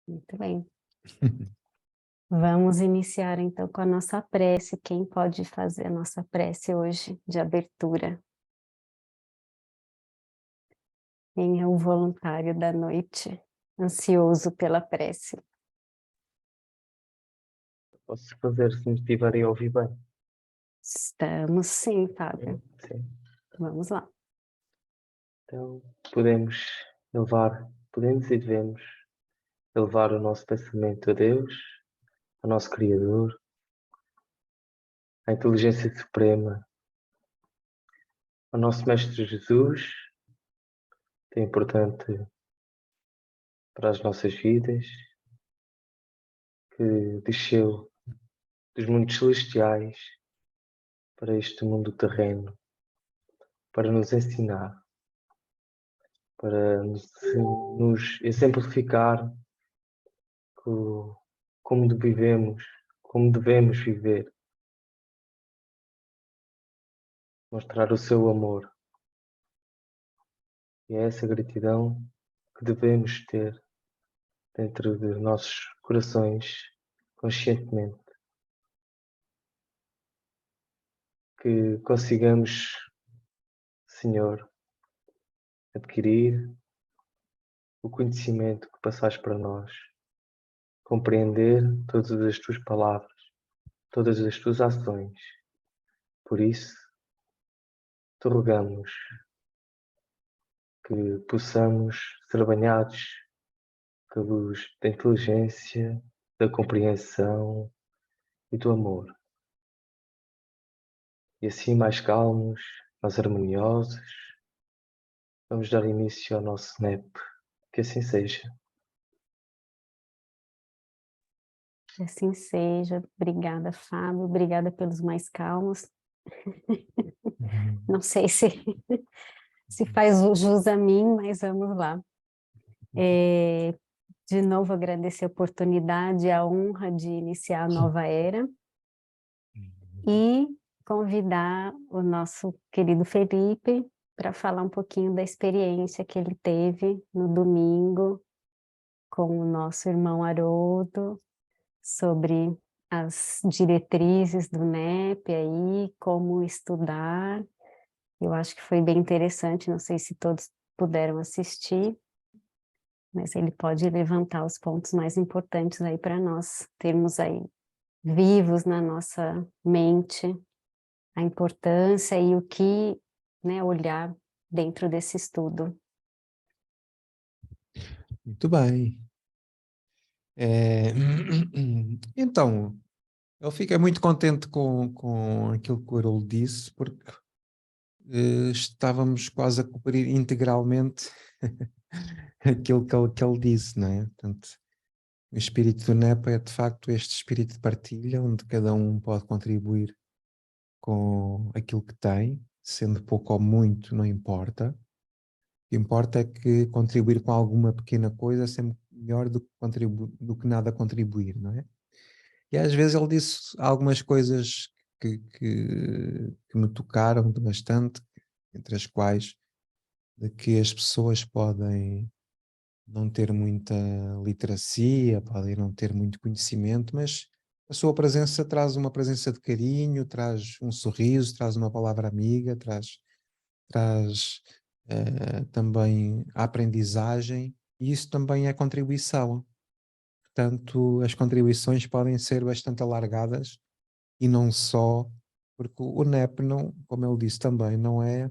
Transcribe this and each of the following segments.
Muito bem. Vamos iniciar então com a nossa prece. Quem pode fazer a nossa prece hoje de abertura? Quem é o voluntário da noite, ansioso pela prece? Posso fazer se me estiverem a ouvir bem? Estamos sim, Fábio. Sim. Vamos lá. Então, podemos e devemos elevar o nosso pensamento a Deus, ao nosso Criador, à inteligência suprema, ao nosso Mestre Jesus, que é importante para as nossas vidas, que desceu dos mundos celestiais para este mundo terreno, para nos ensinar, para nos exemplificar como vivemos, como devemos viver, mostrar o seu amor. E é essa gratidão que devemos ter dentro de nossos corações, conscientemente, que consigamos, Senhor, adquirir o conhecimento que passais para nós, compreender todas as tuas palavras, todas as tuas ações. Por isso, te rogamos que possamos ser banhados com a luz da inteligência, da compreensão e do amor. E assim, mais calmos, mais harmoniosos, vamos dar início ao nosso NEP. Que assim seja. Que assim seja. Obrigada, Fábio. Obrigada pelos mais calmos. Não sei se faz jus a mim, mas vamos lá. De novo, agradecer a oportunidade, a honra de iniciar a nova era e convidar o nosso querido Felipe para falar um pouquinho da experiência que ele teve no domingo com o nosso irmão Haroldo sobre as diretrizes do NEP aí, como estudar. Eu acho que foi bem interessante, não sei se todos puderam assistir, mas ele pode levantar os pontos mais importantes aí para nós termos aí vivos na nossa mente a importância e o que, né, olhar dentro desse estudo. Muito bem. Então, eu fiquei muito contente com aquilo que o Haroldo disse, porque estávamos quase a cumprir integralmente aquilo que ele disse, não é? Portanto, o espírito do NEPA é de facto este espírito de partilha, onde cada um pode contribuir com aquilo que tem, sendo pouco ou muito, não importa. O que importa é que contribuir com alguma pequena coisa é sempre melhor do que nada contribuir, não é? E às vezes ele disse algumas coisas que me tocaram bastante, entre as quais de que as pessoas podem não ter muita literacia, podem não ter muito conhecimento, mas a sua presença traz uma presença de carinho, traz um sorriso, traz uma palavra amiga, traz também a aprendizagem, e isso também é contribuição. Portanto, as contribuições podem ser bastante alargadas e não só, porque o NEP, não, como ele disse também, não é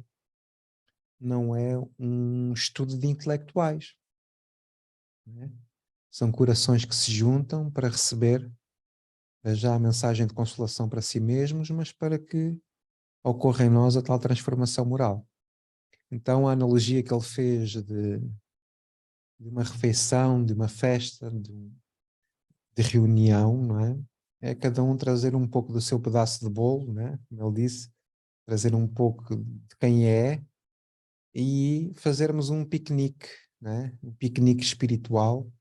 um estudo de intelectuais, não é? São corações que se juntam para receber já a mensagem de consolação para si mesmos, mas para que ocorra em nós a tal transformação moral. Então a analogia que ele fez de uma refeição, de uma festa, de reunião, não é? É cada um trazer um pouco do seu pedaço de bolo, né? Como ele disse, trazer um pouco de quem é e fazermos um piquenique, né? Um piquenique espiritual,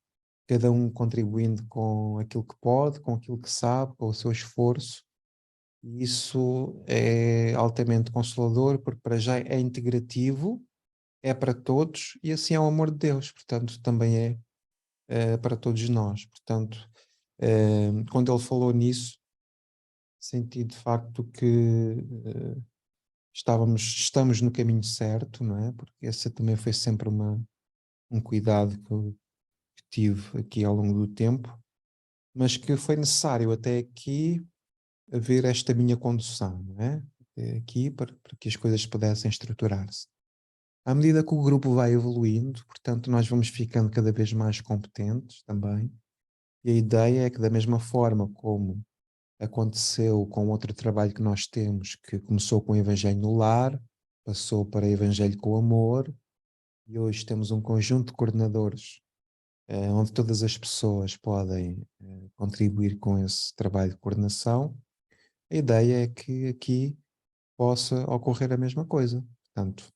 cada um contribuindo com aquilo que pode, com aquilo que sabe, com o seu esforço. E isso é altamente consolador, porque para já é integrativo, é para todos e assim é o amor de Deus, portanto também é para todos nós. Portanto, quando ele falou nisso, senti de facto que estamos no caminho certo, não é? Porque esse também foi sempre um cuidado que eu tive aqui ao longo do tempo, mas que foi necessário até aqui haver esta minha condução, não é? Até aqui para que as coisas pudessem estruturar-se. À medida que o grupo vai evoluindo, portanto, nós vamos ficando cada vez mais competentes também, e a ideia é que da mesma forma como aconteceu com outro trabalho que nós temos, que começou com o Evangelho no Lar, passou para o Evangelho com Amor, e hoje temos um conjunto de coordenadores onde todas as pessoas podem contribuir com esse trabalho de coordenação. A ideia é que aqui possa ocorrer a mesma coisa. Portanto,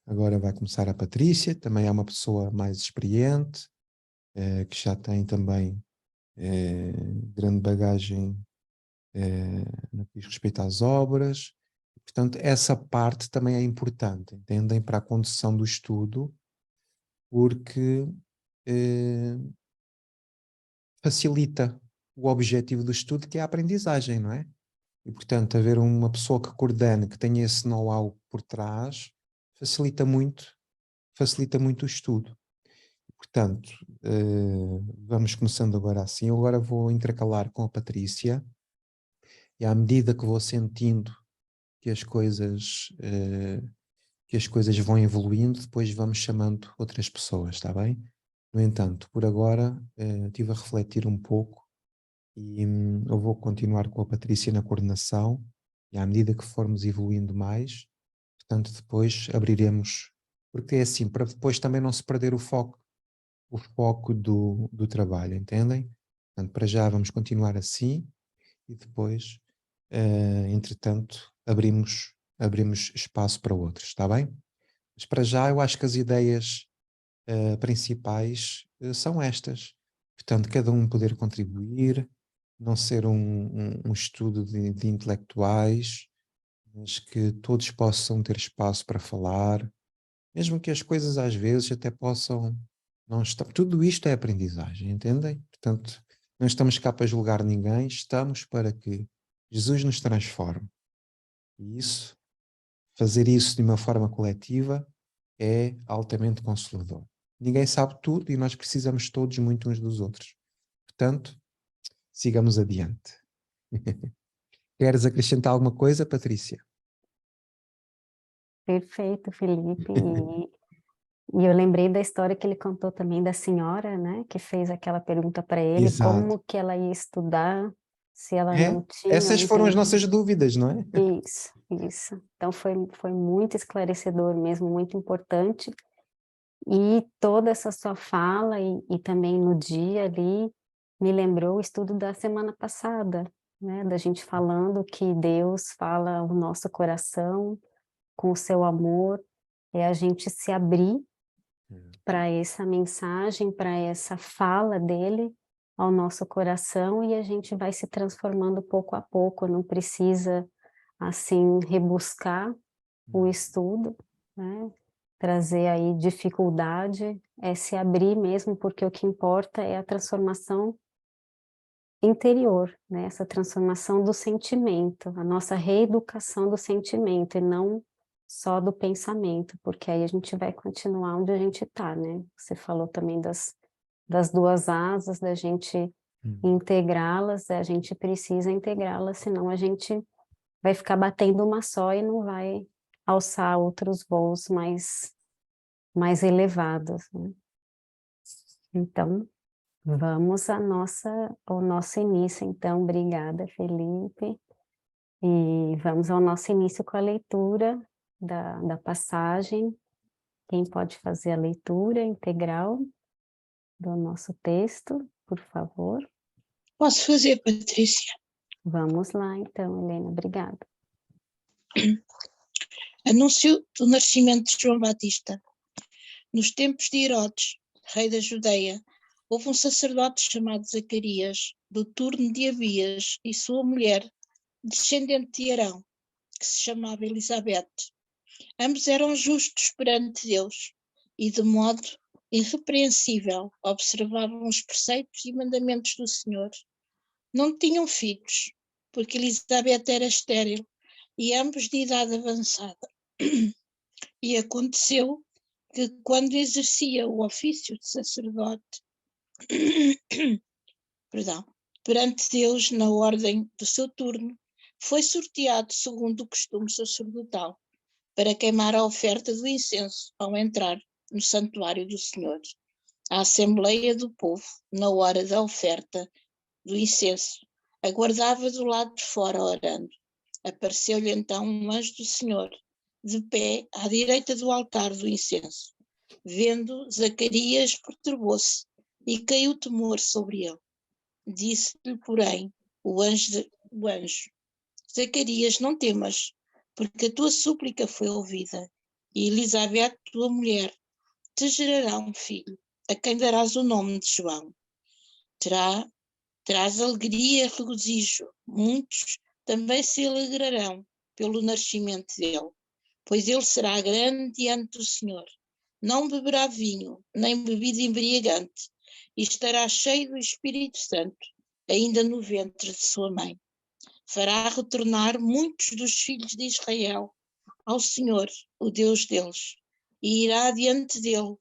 agora vai começar a Patrícia, também é uma pessoa mais experiente, que já tem também grande bagagem no que diz respeito às obras. Portanto, essa parte também é importante, entendem, para a condução do estudo, porque facilita o objetivo do estudo, que é a aprendizagem, não é? E, portanto, haver uma pessoa que coordene, que tenha esse know-how por trás, facilita muito o estudo. Portanto, vamos começando agora assim. Eu agora vou intercalar com a Patrícia, e à medida que vou sentindo que as coisas vão evoluindo, depois vamos chamando outras pessoas, está bem? No entanto, por agora, estive a refletir um pouco e eu vou continuar com a Patrícia na coordenação, e à medida que formos evoluindo mais, portanto, depois abriremos, porque é assim, para depois também não se perder o foco do trabalho, entendem? Portanto, para já vamos continuar assim, e depois, entretanto, abrimos espaço para outros, está bem? Mas para já eu acho que as ideias principais são estas. Portanto, cada um poder contribuir, não ser um estudo de intelectuais, mas que todos possam ter espaço para falar, mesmo que as coisas às vezes até possam não estar. Tudo isto é aprendizagem, entendem? Portanto, não estamos cá para julgar ninguém, estamos para que Jesus nos transforme. E isso, fazer isso de uma forma coletiva, é altamente consolador. Ninguém sabe tudo e nós precisamos todos muito uns dos outros. Portanto, sigamos adiante. Queres acrescentar alguma coisa, Patrícia? Perfeito, Felipe. E eu lembrei da história que ele contou também da senhora, né, que fez aquela pergunta para ele, Exato. como que ela ia estudar se ela É, não tinha essas um foram as tempo. nossas dúvidas, não é? Isso, isso. Então foi muito esclarecedor mesmo, muito importante. E toda essa sua fala e também no dia ali, me lembrou o estudo da semana passada, né, da gente falando que Deus fala ao nosso coração com o seu amor, é a gente se abrir para essa mensagem, para essa fala dele ao nosso coração, e a gente vai se transformando pouco a pouco, não precisa, assim, rebuscar o estudo, né? Trazer aí dificuldade, é se abrir mesmo, porque o que importa é a transformação interior, né? Essa transformação do sentimento, a nossa reeducação do sentimento, e não só do pensamento, porque aí a gente vai continuar onde a gente está, né? Você falou também das duas asas, da gente integrá-las, a gente precisa integrá-las, senão a gente vai ficar batendo uma só e não vai alçar outros voos mais elevados, né? Então, vamos ao nosso início, então. Obrigada, Felipe. E vamos ao nosso início com a leitura da passagem. Quem pode fazer a leitura integral do nosso texto, por favor? Posso fazer, Patrícia? Vamos lá, então, Helena. Obrigada. Anúncio do nascimento de João Batista. Nos tempos de Herodes, rei da Judeia, houve um sacerdote chamado Zacarias, do turno de Abias, e sua mulher, descendente de Arão, que se chamava Elizabeth. Ambos eram justos perante Deus, e de modo irrepreensível, observavam os preceitos e mandamentos do Senhor. Não tinham filhos, porque Elizabeth era estéril e ambos de idade avançada. E aconteceu que, quando exercia o ofício de sacerdote, perante Deus, na ordem do seu turno, foi sorteado segundo o costume sacerdotal, para queimar a oferta do incenso ao entrar no santuário do Senhor. A assembleia do povo, na hora da oferta do incenso, aguardava do lado de fora orando. Apareceu-lhe então um anjo do Senhor, de pé à direita do altar do incenso. Vendo, Zacarias perturbou-se e caiu temor sobre ele. Disse-lhe, porém, o anjo, Zacarias, não temas, porque a tua súplica foi ouvida, e Elizabeth, tua mulher, te gerará um filho, a quem darás o nome de João. Terás alegria e regozijo, muitos também se alegrarão pelo nascimento dele, pois ele será grande diante do Senhor. Não beberá vinho, nem bebida embriagante, e estará cheio do Espírito Santo, ainda no ventre de sua mãe. Fará retornar muitos dos filhos de Israel ao Senhor, o Deus deles, e irá diante dele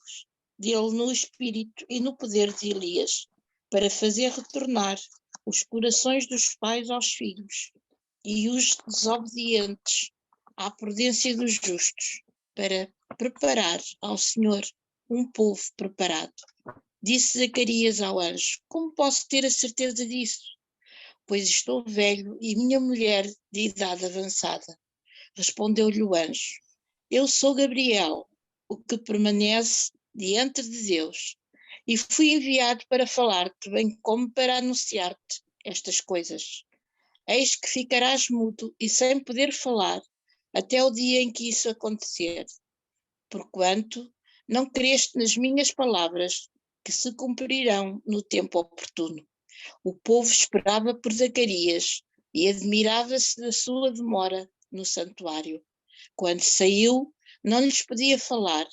no espírito e no poder de Elias, para fazer retornar os corações dos pais aos filhos e os desobedientes à prudência dos justos, para preparar ao Senhor um povo preparado. Disse Zacarias ao anjo: como posso ter a certeza disso? Pois estou velho e minha mulher de idade avançada. Respondeu-lhe o anjo: eu sou Gabriel, o que permanece diante de Deus, e fui enviado para falar-te, bem como para anunciar-te estas coisas. Eis que ficarás mudo e sem poder falar, até o dia em que isso acontecer, porquanto não creste nas minhas palavras, que se cumprirão no tempo oportuno. O povo esperava por Zacarias e admirava-se da sua demora no santuário. Quando saiu, não lhes podia falar,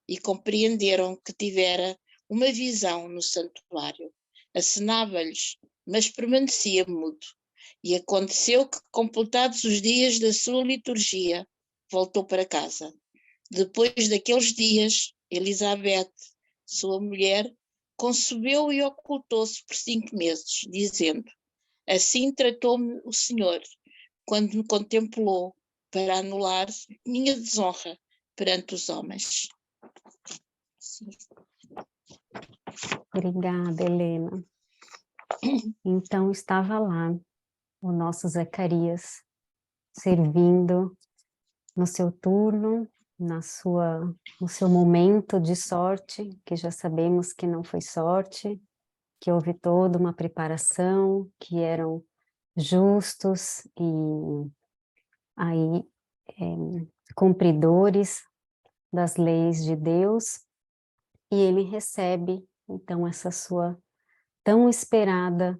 e compreenderam que tivera uma visão no santuário. Acenava-lhes, mas permanecia mudo. E aconteceu que, completados os dias da sua liturgia, voltou para casa. Depois daqueles dias, Elizabeth, sua mulher, concebeu e ocultou-se por 5 meses, dizendo: assim tratou-me o Senhor, quando me contemplou, para anular minha desonra perante os homens. Sim. Obrigada, Helena. Então, estava lá o nosso Zacarias, servindo no seu turno, no seu momento de sorte, que já sabemos que não foi sorte, que houve toda uma preparação, que eram justos e aí cumpridores das leis de Deus, e ele recebe então essa sua tão esperada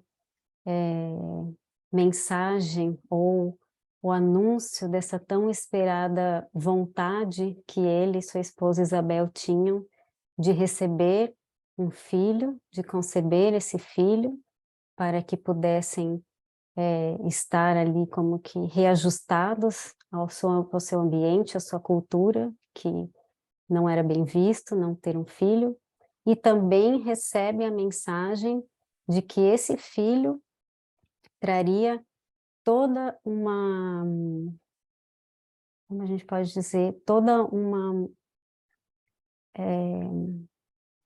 mensagem ou o anúncio dessa tão esperada vontade que ele e sua esposa Isabel tinham de receber um filho, de conceber esse filho, para que pudessem estar ali como que reajustados ao seu ambiente, à sua cultura, que não era bem visto não ter um filho, e também recebe a mensagem de que esse filho traria toda uma, como a gente pode dizer, toda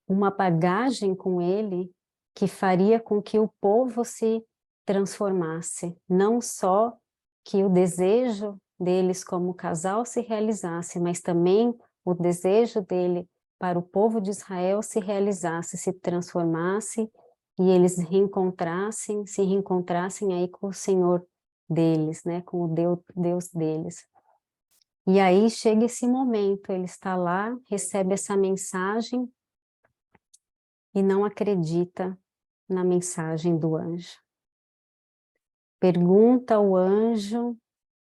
uma bagagem com ele que faria com que o povo se transformasse, não só que o desejo deles como casal se realizasse, mas também o desejo dele para o povo de Israel se realizasse, se transformasse, e eles se reencontrassem aí com o Senhor deles, né, com o Deus deles. E aí chega esse momento, ele está lá, recebe essa mensagem e não acredita na mensagem do anjo. Pergunta ao anjo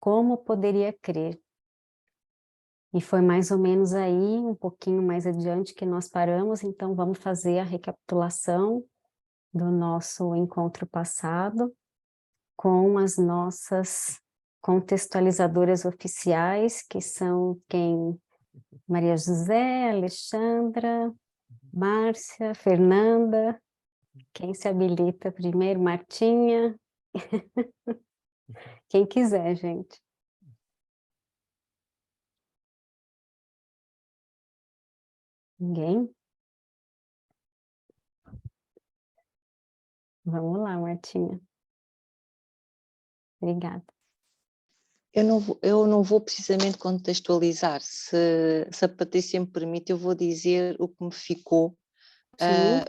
como poderia crer. E foi mais ou menos aí, um pouquinho mais adiante, que nós paramos, então vamos fazer a recapitulação do nosso encontro passado com as nossas contextualizadoras oficiais, que são quem? Maria José, Alexandra, Márcia, Fernanda, quem se habilita primeiro? Martinha, quem quiser, gente. Ninguém? Vamos lá, Martinha. Obrigada. Eu não vou precisamente contextualizar. Se a Patrícia me permite, eu vou dizer o que me ficou,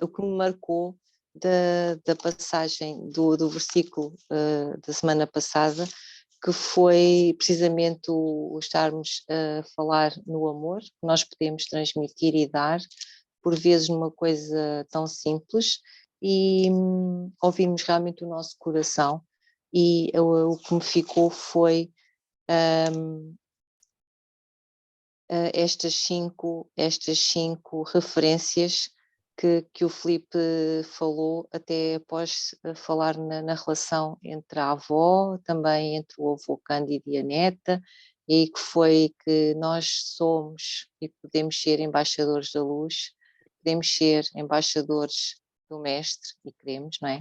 o que me marcou da passagem do versículo da semana passada, que foi precisamente o estarmos a falar no amor, que nós podemos transmitir e dar, por vezes numa coisa tão simples, e ouvirmos realmente o nosso coração. E o que me ficou foi estas cinco referências que o Filipe falou, até após falar na relação entre a avó, também entre o avô Cândido e a neta, e que foi que nós somos e podemos ser embaixadores da luz, podemos ser embaixadores do Mestre, e queremos, não é?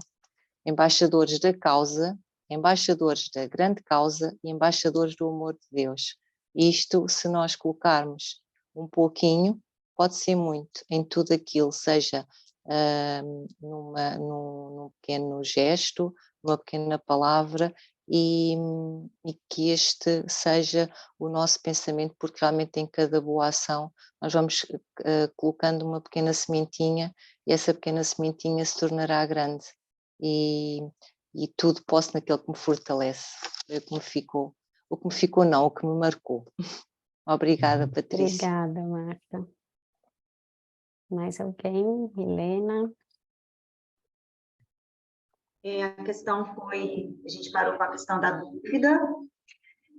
Embaixadores da causa, embaixadores da grande causa e embaixadores do amor de Deus. Isto, se nós colocarmos um pouquinho, pode ser muito em tudo aquilo, seja num pequeno gesto, numa pequena palavra, e que este seja o nosso pensamento, porque realmente em cada boa ação nós vamos colocando uma pequena sementinha, e essa pequena sementinha se tornará grande. E tudo posso naquele que me fortalece. Foi o que me ficou. O que me ficou não, o que me marcou. Obrigada, Patrícia. Obrigada, Marta. Mais alguém? Helena? A questão foi, a gente parou com a questão da dúvida,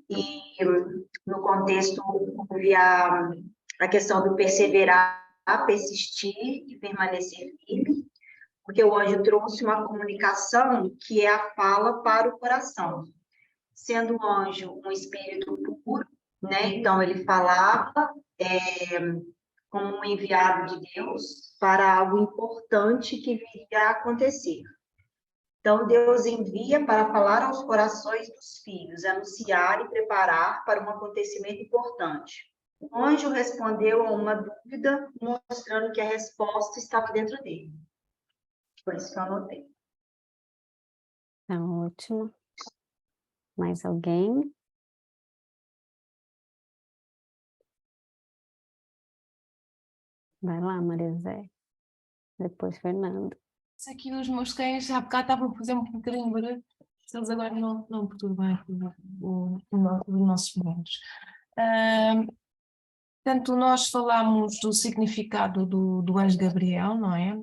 e no contexto houve a questão do perseverar, persistir e permanecer firme, porque o anjo trouxe uma comunicação que é a fala para o coração. Sendo o anjo um espírito puro, né? Então ele falava como um enviado de Deus para algo importante que viria a acontecer. Então Deus envia para falar aos corações dos filhos, anunciar e preparar para um acontecimento importante. O anjo respondeu a uma dúvida, mostrando que a resposta estava dentro dele. Foi isso que eu anotei. Tá ótimo. Mais alguém? Vai lá, Maria Zé. Depois, Fernando. Aqui os meus cães há bocado estavam a fazer um bocadinho de barulho, se eles agora não perturbam os nossos momentos. Portanto, nós falámos do significado do anjo Gabriel, não é?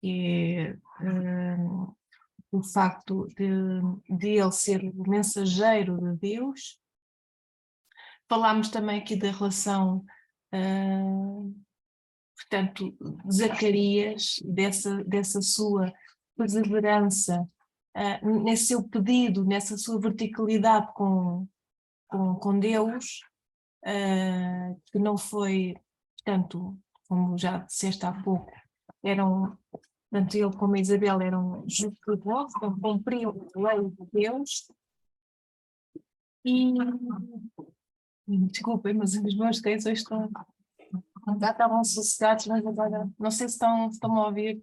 E o facto de ele ser o mensageiro de Deus. Falámos também aqui da relação, portanto, de Zacarias, dessa sua perseverança, nesse seu pedido, nessa sua verticalidade com Deus, que não foi, portanto, como já disseste há pouco, tanto ele como a Isabel eram justos de Deus, então cumpriam a lei de Deus. E desculpem, mas os meus cães hoje já estavam sossegados, mas agora não sei se estão a ouvir.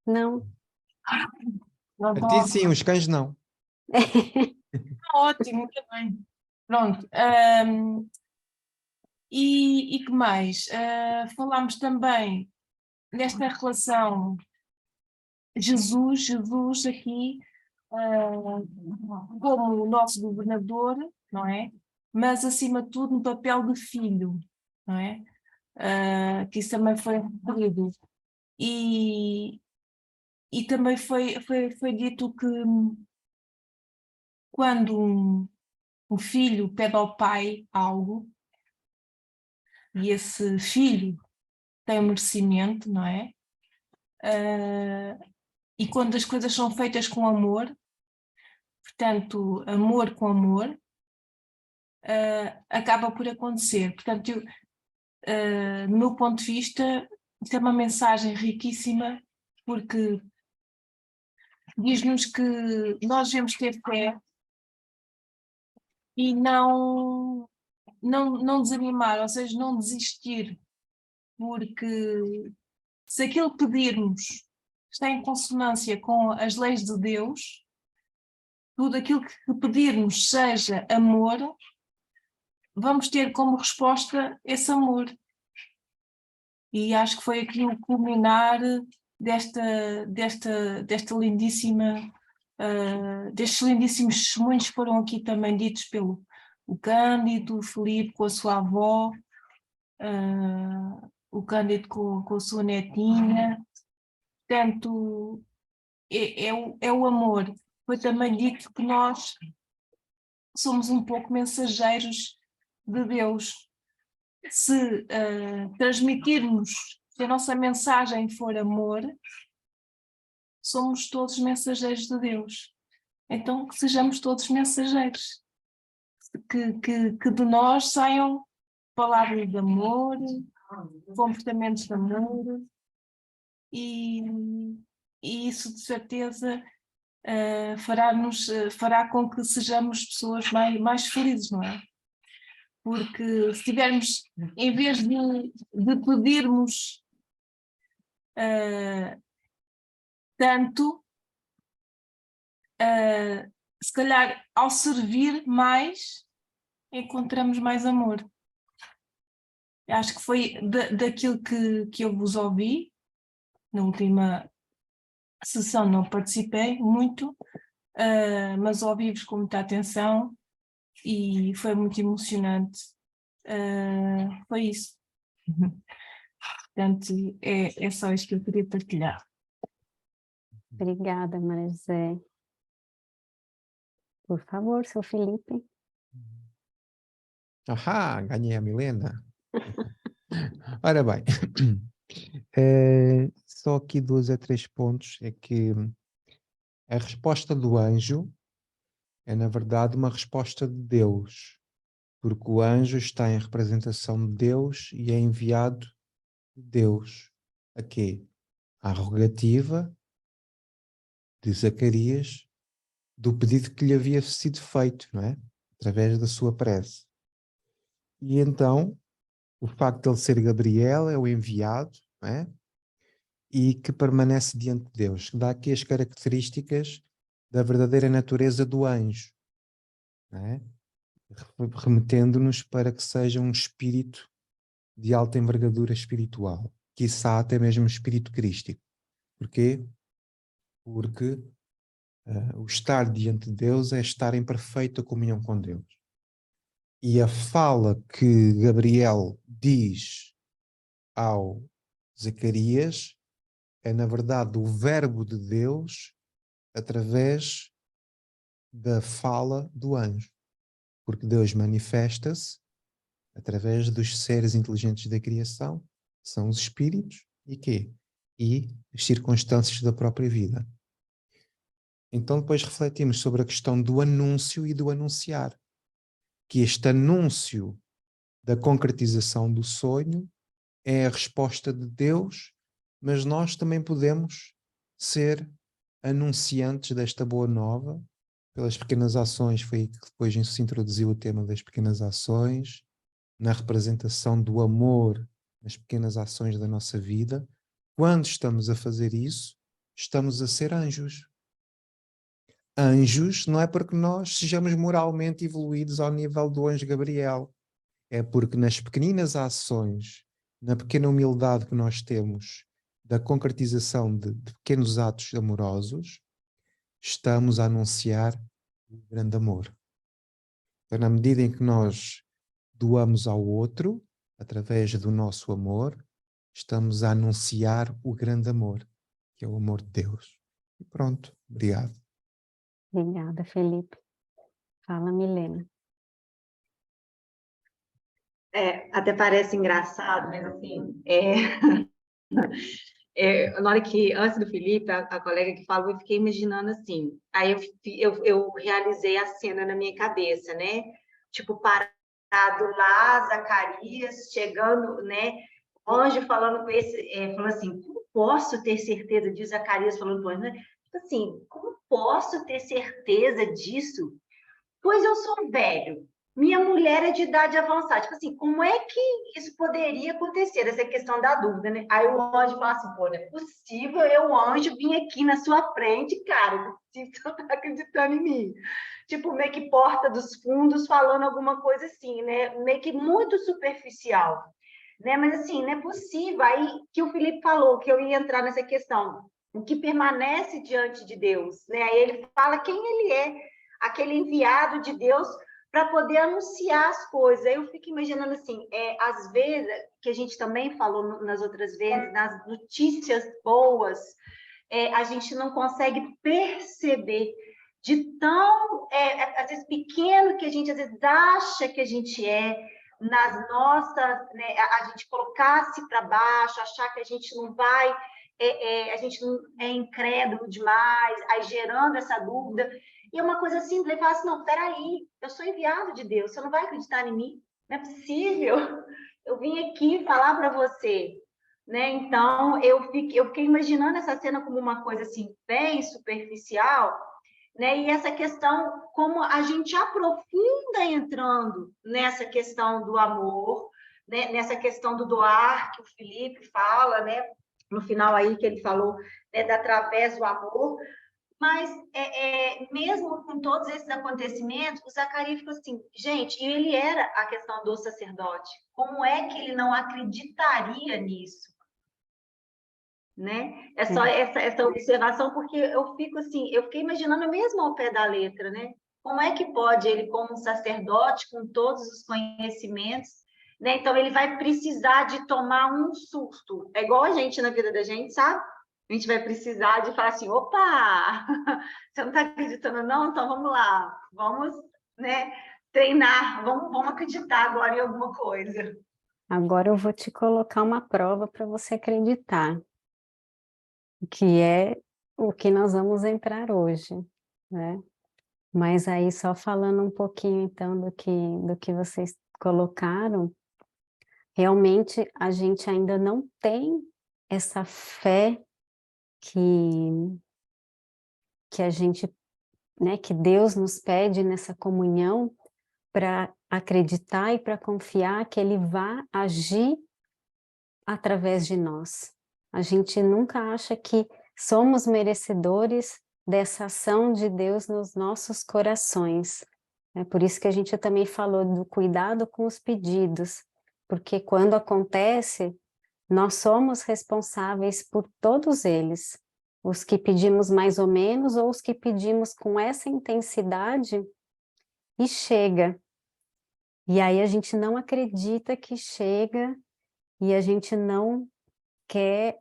Não. A ti sim, os cães não. Ótimo, muito bem. Pronto. E que mais? Falámos também nesta relação Jesus aqui como o nosso governador, não é? Mas acima de tudo no papel de filho, não é? Que isso também foi referido. E também foi dito que quando um filho pede ao pai algo, e esse filho tem merecimento, não é? E quando as coisas são feitas com amor, portanto, amor com amor, acaba por acontecer. Portanto, do meu ponto de vista, isto é uma mensagem riquíssima, porque diz-nos que nós devemos ter fé e não desanimar, ou seja, não desistir, porque se aquilo que pedirmos está em consonância com as leis de Deus, tudo aquilo que pedirmos seja amor, vamos ter como resposta esse amor. E acho que foi aqui o culminar desta lindíssima, destes lindíssimos testemunhos que foram aqui também ditos pelo o Cândido, o Filipe com a sua avó, o Cândido com a sua netinha. Portanto, é o amor. Foi também dito que nós somos um pouco mensageiros de Deus. Se transmitirmos, se a nossa mensagem for amor, somos todos mensageiros de Deus. Então que sejamos todos mensageiros, que de nós saiam palavras de amor, comportamentos de amor, e isso de certeza fará com que sejamos pessoas mais felizes, não é? Porque se tivermos, em vez de pedirmos tanto, se calhar ao servir mais, encontramos mais amor. Acho que foi daquilo que eu vos ouvi, na última sessão não participei muito, mas ouvi-vos com muita atenção e foi muito emocionante. Foi isso. Portanto, é só isto que eu queria partilhar. Obrigada, Maria José. Por favor, seu Felipe. Ganhei a Milena. Ora bem, só aqui 2 a 3 pontos. É que a resposta do anjo é, na verdade, uma resposta de Deus, porque o anjo está em representação de Deus e é enviado de Deus. A quê? À rogativa de Zacarias do pedido que lhe havia sido feito, não é? Através da sua prece. E então, o facto de ele ser Gabriel é o enviado, não é? E que permanece diante de Deus, que dá aqui as características da verdadeira natureza do anjo, não é? Remetendo-nos para que seja um espírito de alta envergadura espiritual, quiçá até mesmo um espírito crístico. Porquê? Porque o estar diante de Deus é estar em perfeita comunhão com Deus. E a fala que Gabriel diz ao Zacarias é, na verdade, o verbo de Deus através da fala do anjo. Porque Deus manifesta-se através dos seres inteligentes da criação, que são os espíritos, e quê? E as circunstâncias da própria vida. Então depois refletimos sobre a questão do anúncio e do anunciar. Que este anúncio da concretização do sonho é a resposta de Deus, mas nós também podemos ser anunciantes desta boa nova pelas pequenas ações. Foi aí que depois se introduziu o tema das pequenas ações, na representação do amor nas pequenas ações da nossa vida. Quando estamos a fazer isso, estamos a ser anjos. Anjos não é porque nós sejamos moralmente evoluídos ao nível do anjo Gabriel, é porque nas pequeninas ações, na pequena humildade que nós temos da concretização de pequenos atos amorosos, estamos a anunciar o grande amor. Então, na medida em que nós doamos ao outro, através do nosso amor, estamos a anunciar o grande amor, que é o amor de Deus. E pronto, obrigado. Obrigada, Felipe. Fala, Milena. Até parece engraçado, mas assim, na hora que, antes do Felipe, a colega que falou, eu fiquei imaginando assim, aí eu realizei a cena na minha cabeça, né? Tipo, parado lá, Zacarias, chegando, né? O anjo falando com esse, falando assim, como posso ter certeza disso? Zacarias falando com o anjo, né? Tipo assim, como posso ter certeza disso? Pois eu sou velho, minha mulher é de idade avançada. Tipo assim, como é que isso poderia acontecer? Essa questão da dúvida, né? Aí o anjo fala assim, pô, não é possível eu, anjo, vim aqui na sua frente, cara, não é possível você não tá acreditando em mim. Tipo, meio que porta dos fundos falando alguma coisa assim, né? Meio que muito superficial, né? Mas assim, não é possível. Aí que o Felipe falou que eu ia entrar nessa questão, o que permanece diante de Deus, né? Aí ele fala quem ele é, aquele enviado de Deus para poder anunciar as coisas. Aí eu fico imaginando assim, às vezes, que a gente também falou nas outras vezes, nas notícias boas, a gente não consegue perceber de tão, às vezes, pequeno que a gente, às vezes, acha que a gente nas nossas, né, a gente colocar-se para baixo, achar que a gente não vai, a gente não é incrédulo demais, aí gerando essa dúvida. E é uma coisa simples, ele fala assim, não, peraí, eu sou enviado de Deus, você não vai acreditar em mim? Não é possível, eu vim aqui falar para você, né? Então, eu fiquei imaginando essa cena como uma coisa assim, bem superficial, né? E essa questão, como a gente aprofunda entrando nessa questão do amor, né? Nessa questão do doar, que o Felipe fala, né? No final aí que ele falou, né? Através do amor, mas mesmo com todos esses acontecimentos, o Zacarias ficou assim, gente, e ele era a questão do sacerdote, como é que ele não acreditaria nisso? Né? É só essa observação, porque eu fico assim, eu fiquei imaginando mesmo ao pé da letra, né? Como é que pode ele, como um sacerdote, com todos os conhecimentos, né? Então ele vai precisar de tomar um susto. É igual a gente na vida da gente, sabe? A gente vai precisar de falar assim, opa, você não está acreditando não? Então vamos lá, vamos, né, treinar, vamos acreditar agora em alguma coisa. Agora eu vou te colocar uma prova para você acreditar, que é o que nós vamos entrar hoje, né? Mas aí só falando um pouquinho então do que vocês colocaram, realmente a gente ainda não tem essa fé que a gente, né, que Deus nos pede nessa comunhão para acreditar e para confiar que Ele vai agir através de nós. A gente nunca acha que somos merecedores dessa ação de Deus nos nossos corações. É por isso que a gente também falou do cuidado com os pedidos, porque quando acontece, nós somos responsáveis por todos eles. Os que pedimos mais ou menos, ou os que pedimos com essa intensidade, e chega. E aí a gente não acredita que chega, e a gente não quer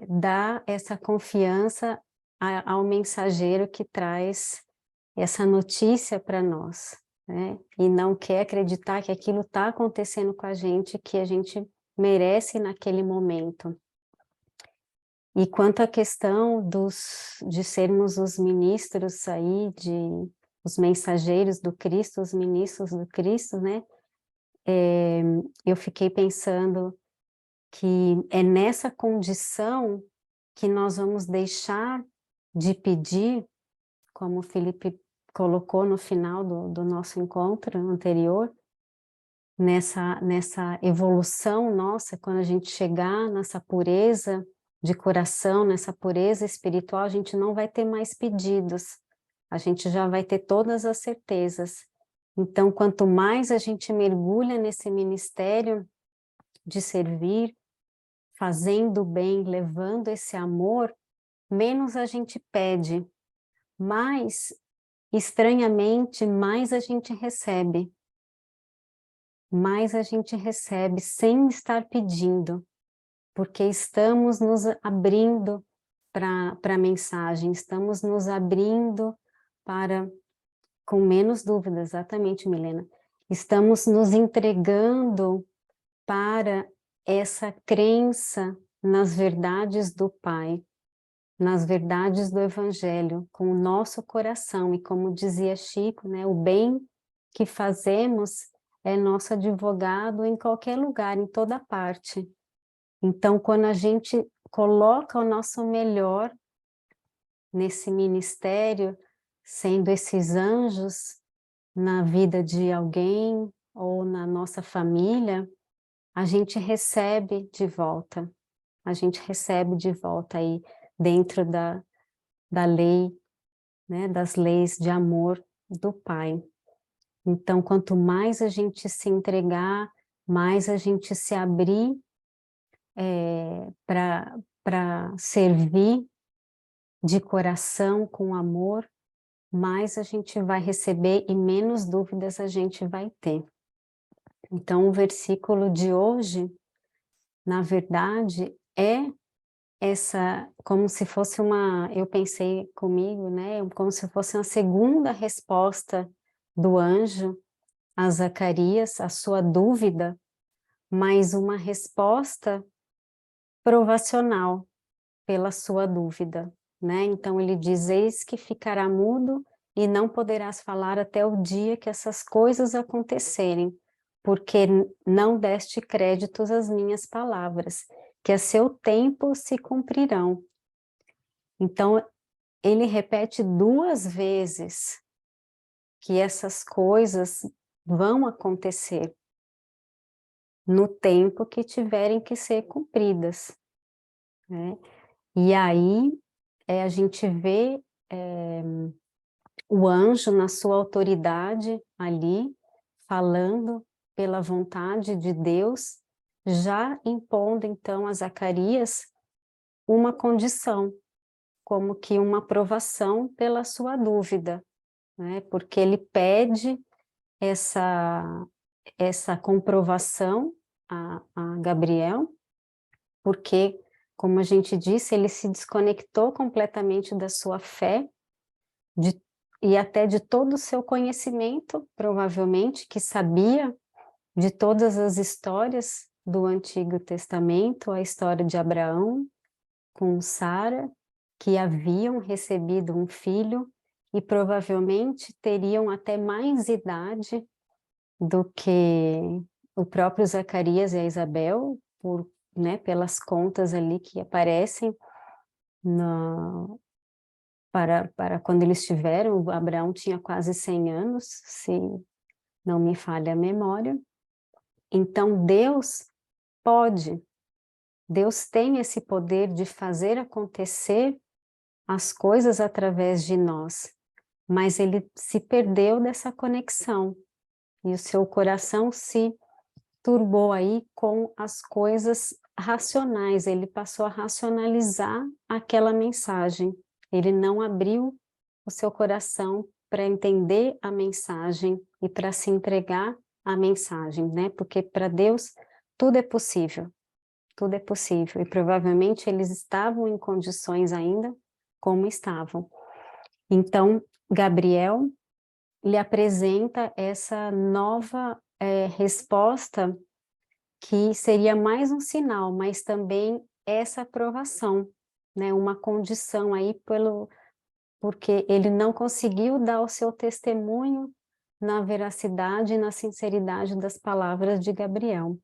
dar essa confiança ao mensageiro que traz essa notícia para nós, né? E não quer acreditar que aquilo está acontecendo com a gente, que a gente merece naquele momento. E quanto à questão de sermos os ministros aí, os mensageiros do Cristo, os ministros do Cristo, né? Eu fiquei pensando que é nessa condição que nós vamos deixar de pedir, como o Felipe colocou no final do nosso encontro anterior, nessa evolução nossa, quando a gente chegar nessa pureza de coração, nessa pureza espiritual, a gente não vai ter mais pedidos, a gente já vai ter todas as certezas. Então, quanto mais a gente mergulha nesse ministério de servir, fazendo bem, levando esse amor, menos a gente pede, mas, estranhamente, mais a gente recebe. Mais a gente recebe sem estar pedindo, porque estamos nos abrindo para a mensagem, estamos nos abrindo para, com menos dúvida, exatamente, Milena, Estamos nos entregando para essa crença nas verdades do Pai, nas verdades do Evangelho, com o nosso coração. E como dizia Chico, né, o bem que fazemos é nosso advogado em qualquer lugar, em toda parte. Então, quando a gente coloca o nosso melhor nesse ministério, sendo esses anjos na vida de alguém ou na nossa família, a gente recebe de volta. A gente recebe de volta aí dentro da lei, né, das leis de amor do Pai. Então, quanto mais a gente se entregar, mais a gente se abrir para servir de coração, com amor, mais a gente vai receber e menos dúvidas a gente vai ter. Então, o versículo de hoje, na verdade, é essa, como se fosse eu pensei comigo, né, como se fosse uma segunda resposta do anjo a Zacarias, a sua dúvida, mas uma resposta provacional pela sua dúvida, né? Então ele diz, eis que ficará mudo e não poderás falar até o dia que essas coisas acontecerem, porque não deste créditos às minhas palavras, que a seu tempo se cumprirão. Então ele repete 2 vezes que essas coisas vão acontecer no tempo que tiverem que ser cumpridas, né? E aí a gente vê o anjo na sua autoridade ali, falando pela vontade de Deus, já impondo então a Zacarias uma condição, como que uma aprovação pela sua dúvida, né? Porque ele pede essa comprovação a Gabriel, porque, como a gente disse, ele se desconectou completamente da sua fé, e até de todo o seu conhecimento, provavelmente, que sabia de todas as histórias do Antigo Testamento, a história de Abraão com Sara, que haviam recebido um filho e provavelmente teriam até mais idade do que o próprio Zacarias e a Isabel, né, pelas contas ali que aparecem para quando eles tiveram. O Abraão tinha quase 100 anos, se não me falha a memória. Então Deus tem esse poder de fazer acontecer as coisas através de nós, mas ele se perdeu dessa conexão, e o seu coração se turbou aí com as coisas racionais, ele passou a racionalizar aquela mensagem, ele não abriu o seu coração para entender a mensagem e para se entregar à mensagem, né? Porque para Deus tudo é possível, e provavelmente eles estavam em condições ainda como estavam. Então, Gabriel lhe apresenta essa nova resposta, que seria mais um sinal, mas também essa aprovação, né? Uma condição aí porque ele não conseguiu dar o seu testemunho na veracidade e na sinceridade das palavras de Gabriel.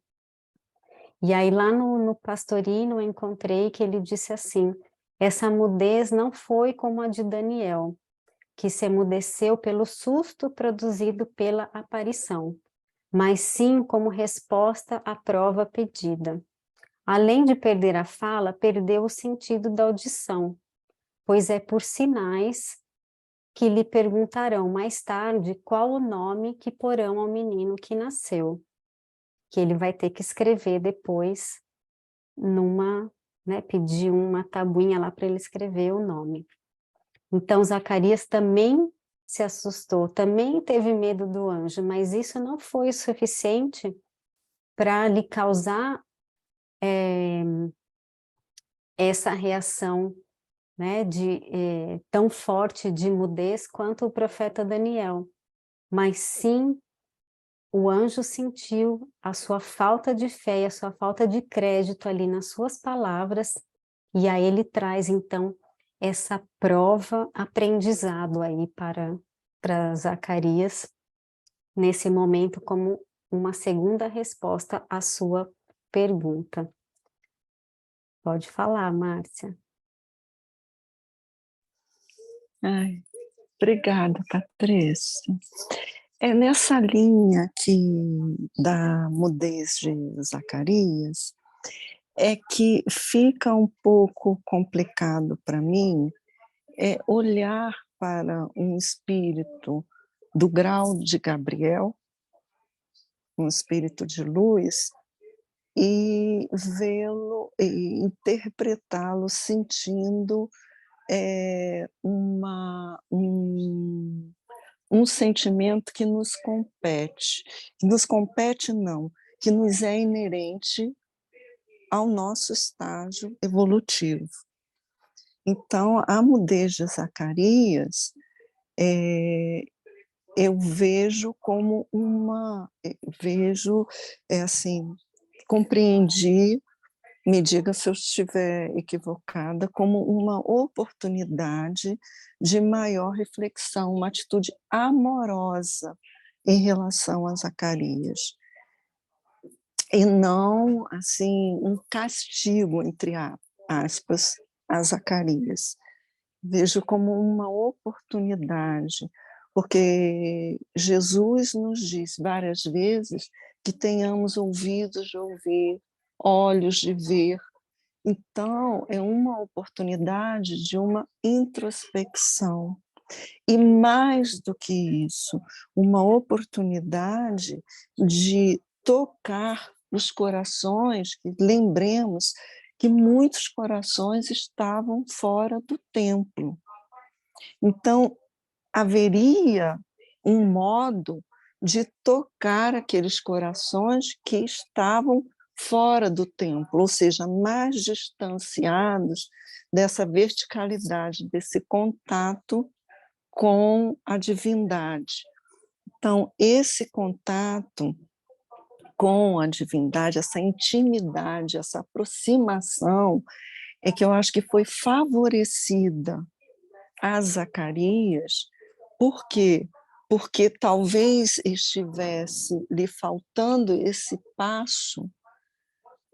E aí lá no Pastorino eu encontrei que ele disse assim, essa mudez não foi como a de Daniel, que se emudeceu pelo susto produzido pela aparição, mas sim como resposta à prova pedida. Além de perder a fala, perdeu o sentido da audição, pois é por sinais que lhe perguntarão mais tarde qual o nome que porão ao menino que nasceu, que ele vai ter que escrever depois pedir uma tabuinha lá para ele escrever o nome. Então Zacarias também se assustou, também teve medo do anjo, mas isso não foi o suficiente para lhe causar essa reação, né, tão forte de mudez quanto o profeta Daniel, mas sim o anjo sentiu a sua falta de fé, a sua falta de crédito ali nas suas palavras, e aí ele traz, então, essa prova, aprendizado aí para Zacarias, nesse momento, como uma segunda resposta à sua pergunta. Pode falar, Márcia. Ai, obrigada, Patrícia. É nessa linha da mudez de Zacarias, é que fica um pouco complicado para mim olhar para um espírito do grau de Gabriel, um espírito de luz, e vê-lo e interpretá-lo sentindo um sentimento que nos compete. Nos compete não, que nos é inerente ao nosso estágio evolutivo. Então, a mudez de Zacarias, eu vejo como assim, compreendi, me diga se eu estiver equivocada, como uma oportunidade de maior reflexão, uma atitude amorosa em relação a Zacarias. E não, assim, um castigo, entre aspas, a Zacarias. Vejo como uma oportunidade, porque Jesus nos diz várias vezes que tenhamos ouvidos de ouvir, olhos de ver. Então, é uma oportunidade de uma introspecção. E mais do que isso, uma oportunidade de tocar os corações, que lembremos que muitos corações estavam fora do templo. Então, haveria um modo de tocar aqueles corações que estavam fora do templo, ou seja, mais distanciados dessa verticalidade, desse contato com a divindade. Então, esse contato com a divindade, essa intimidade, essa aproximação, é que eu acho que foi favorecida a Zacarias. Por quê? Porque talvez estivesse lhe faltando esse passo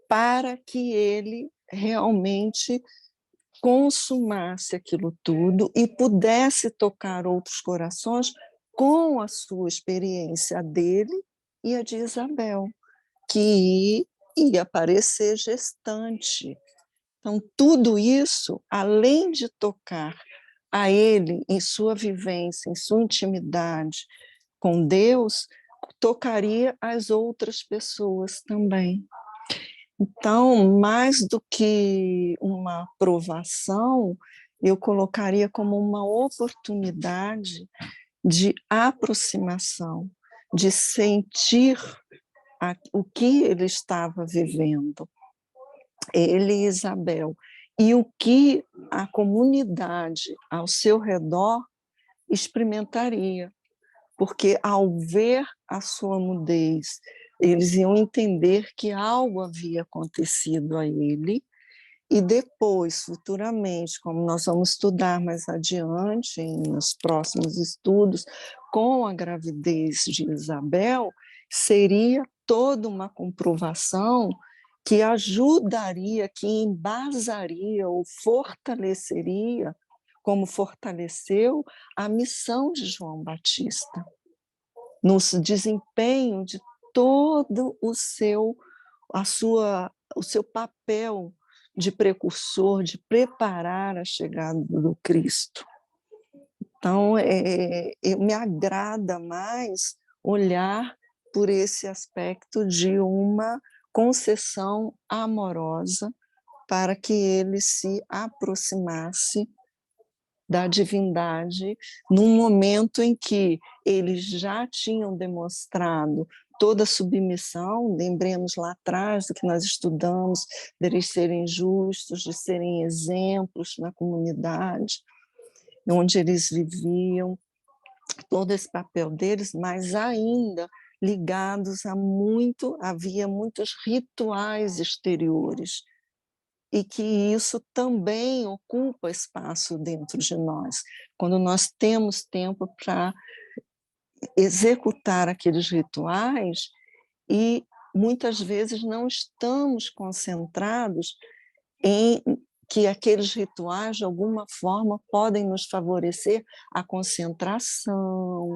para que ele realmente consumasse aquilo tudo e pudesse tocar outros corações com a sua experiência dele e a de Isabel, que ia aparecer gestante. Então, tudo isso, além de tocar a ele em sua vivência, em sua intimidade com Deus, tocaria as outras pessoas também. Então, mais do que uma provação, eu colocaria como uma oportunidade de aproximação, de sentir o que ele estava vivendo, ele e Isabel, e o que a comunidade ao seu redor experimentaria, porque ao ver a sua mudez, eles iam entender que algo havia acontecido a ele, e depois, futuramente, como nós vamos estudar mais adiante, nos próximos estudos, com a gravidez de Isabel, seria toda uma comprovação que ajudaria, que embasaria ou fortaleceria, como fortaleceu a missão de João Batista, no desempenho de todo o seu papel de precursor, de preparar a chegada do Cristo. Então, me agrada mais olhar por esse aspecto de uma concessão amorosa para que ele se aproximasse da divindade num momento em que eles já tinham demonstrado toda a submissão, lembremos lá atrás do que nós estudamos, deles serem justos, de serem exemplos na comunidade onde eles viviam, todo esse papel deles, mas ainda ligados havia muitos rituais exteriores, e que isso também ocupa espaço dentro de nós. Quando nós temos tempo para executar aqueles rituais e muitas vezes não estamos concentrados em que aqueles rituais, de alguma forma, podem nos favorecer a concentração,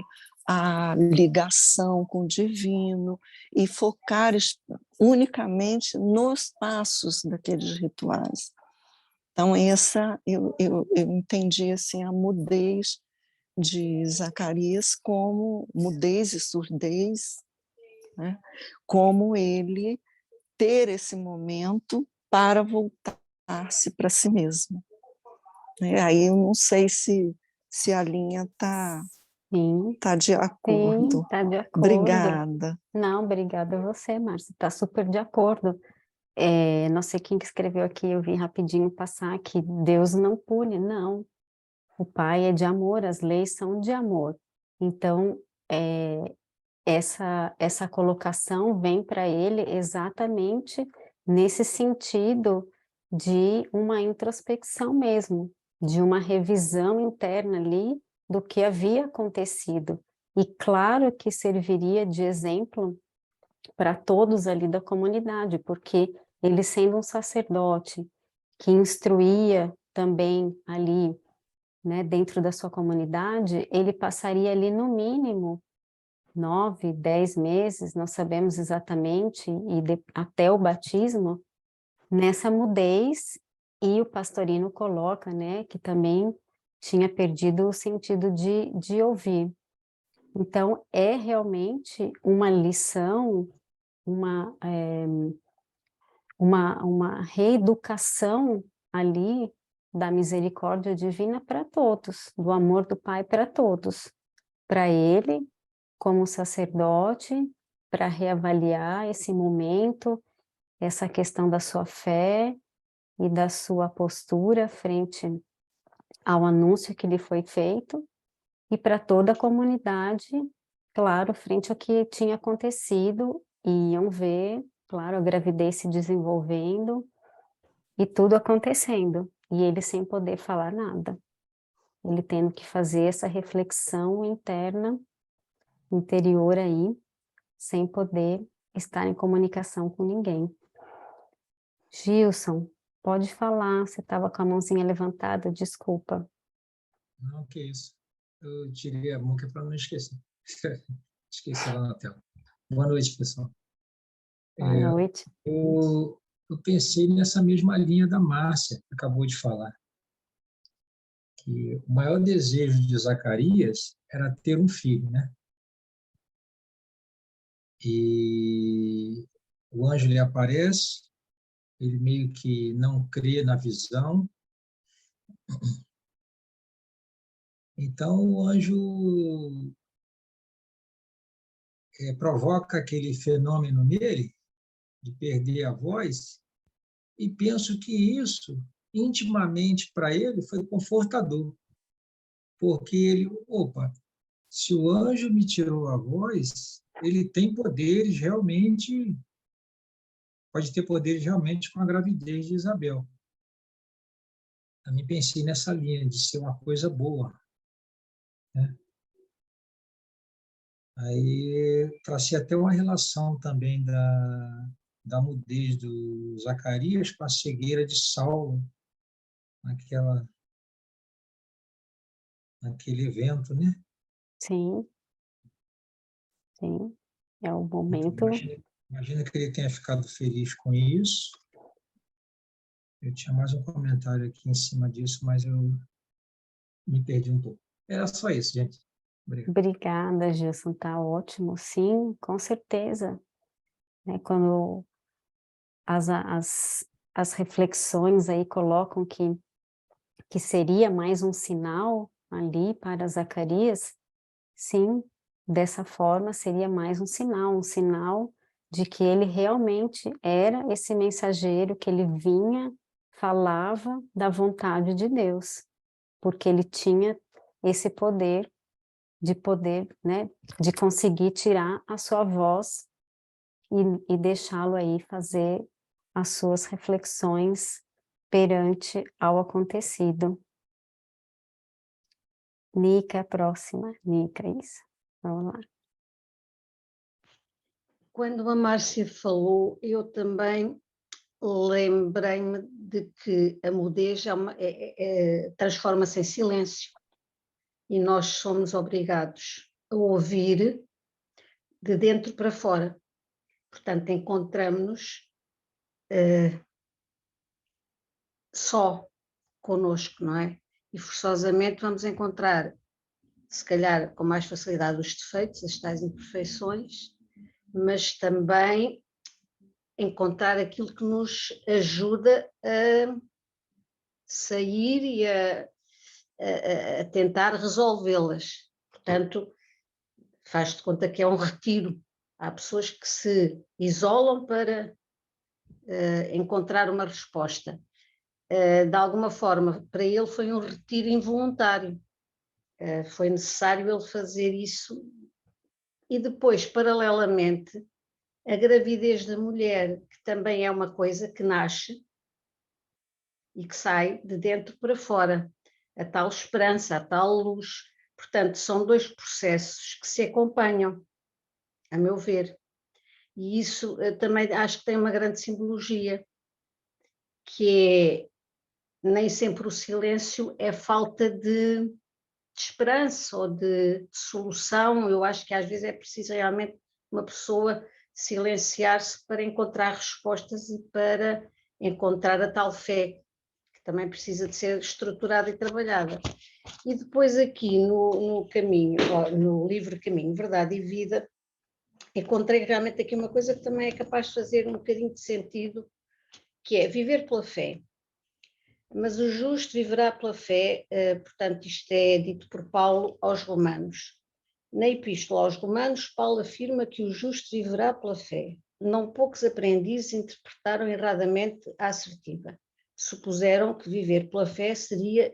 a ligação com o divino e focar unicamente nos passos daqueles rituais. Então, eu entendi assim, a mudez de Zacarias como mudez e surdez, né? Como ele ter esse momento para voltar-se para si mesmo. Aí eu não sei se a linha está de acordo. Sim, está de acordo. Obrigada. Não, obrigada a você, Márcia, está super de acordo. Não sei quem que escreveu aqui, eu vim rapidinho passar que Deus não pune, não. O Pai é de amor, as leis são de amor. Então, essa colocação vem para ele exatamente nesse sentido de uma introspecção mesmo, de uma revisão interna ali do que havia acontecido. E claro que serviria de exemplo para todos ali da comunidade, porque ele sendo um sacerdote que instruía também ali, né, dentro da sua comunidade, ele passaria ali no mínimo 9, 10 meses, não sabemos exatamente, até o batismo, nessa mudez, e o Pastorino coloca, né, que também tinha perdido o sentido de ouvir. Então, é realmente uma lição, uma reeducação ali da misericórdia divina para todos, do amor do Pai para todos, para ele, como sacerdote, para reavaliar esse momento, essa questão da sua fé e da sua postura frente ao anúncio que lhe foi feito, e para toda a comunidade, claro, frente ao que tinha acontecido, iam ver, claro, a gravidez se desenvolvendo e tudo acontecendo, e ele sem poder falar nada. Ele tendo que fazer essa reflexão interna, interior aí, sem poder estar em comunicação com ninguém. Gilson, pode falar, você estava com a mãozinha levantada, desculpa. Não, que isso. Eu tirei a mão que é para não esquecer. Esqueci lá na tela. Boa noite, pessoal. Boa noite. Eu pensei nessa mesma linha da Márcia, que acabou de falar. Que o maior desejo de Zacarias era ter um filho, né? E o anjo lhe aparece, ele meio que não crê na visão. Então, o anjo provoca aquele fenômeno nele, de perder a voz, e penso que isso, intimamente para ele, foi confortador. Porque ele, se o anjo me tirou a voz, ele tem poderes realmente, pode ter poderes realmente com a gravidez de Isabel. Também pensei nessa linha de ser uma coisa boa, né? Aí tracei até uma relação também da mudez do Zacarias com a cegueira de Saulo, naquele evento, né? Sim, sim, é o momento. Então, imagina que ele tenha ficado feliz com isso. Eu tinha mais um comentário aqui em cima disso, mas eu me perdi um pouco. Era só isso, gente. Obrigado. Obrigada, Gilson, tá ótimo. Sim, com certeza. Quando as reflexões aí colocam que seria mais um sinal ali para Zacarias, sim, dessa forma seria mais um sinal de que ele realmente era esse mensageiro, que ele vinha, falava da vontade de Deus, porque ele tinha esse poder de poder, né, de conseguir tirar a sua voz e deixá-lo aí fazer as suas reflexões perante ao acontecido. Nica, a próxima. Nica, isso. Vamos lá. Quando a Márcia falou, eu também lembrei-me de que a mudez transforma-se em silêncio e nós somos obrigados a ouvir de dentro para fora. Portanto, encontramos-nos só connosco, não é? E forçosamente vamos encontrar, se calhar com mais facilidade, os defeitos, as tais imperfeições, mas também encontrar aquilo que nos ajuda a sair e a tentar resolvê-las. Portanto, faz de conta que é um retiro. Há pessoas que se isolam para encontrar uma resposta. De alguma forma, para ele foi um retiro involuntário. Foi necessário ele fazer isso. E depois, paralelamente, a gravidez da mulher, que também é uma coisa que nasce e que sai de dentro para fora. A tal esperança, a tal luz. Portanto, são dois processos que se acompanham, a meu ver. E isso também acho que tem uma grande simbologia, que é, nem sempre o silêncio é falta de esperança ou de solução. Eu acho que às vezes é preciso realmente uma pessoa silenciar-se para encontrar respostas e para encontrar a tal fé, que também precisa de ser estruturada e trabalhada. E depois aqui no caminho, no livro Caminho, Verdade e Vida, encontrei realmente aqui uma coisa que também é capaz de fazer um bocadinho de sentido, que é viver pela fé. Mas o justo viverá pela fé, portanto isto é dito por Paulo aos Romanos. Na Epístola aos Romanos, Paulo afirma que o justo viverá pela fé. Não poucos aprendizes interpretaram erradamente a assertiva. Supuseram que viver pela fé seria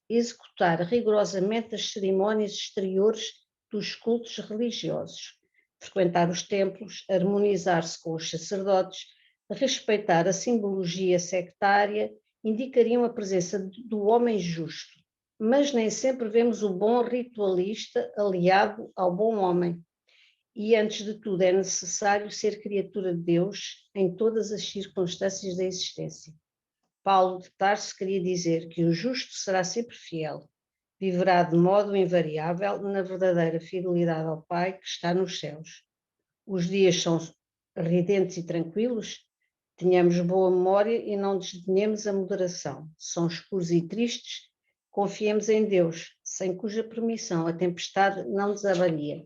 executar rigorosamente as cerimónias exteriores dos cultos religiosos, frequentar os templos, harmonizar-se com os sacerdotes, respeitar a simbologia sectária, indicariam a presença do homem justo, mas nem sempre vemos o bom ritualista aliado ao bom homem. E antes de tudo é necessário ser criatura de Deus em todas as circunstâncias da existência. Paulo de Tarso queria dizer que o justo será sempre fiel, viverá de modo invariável na verdadeira fidelidade ao Pai que está nos céus. Os dias são ridentes e tranquilos, tenhamos boa memória e não desdenhemos a moderação. São escuros e tristes, confiemos em Deus, sem cuja permissão a tempestade não nos avalia.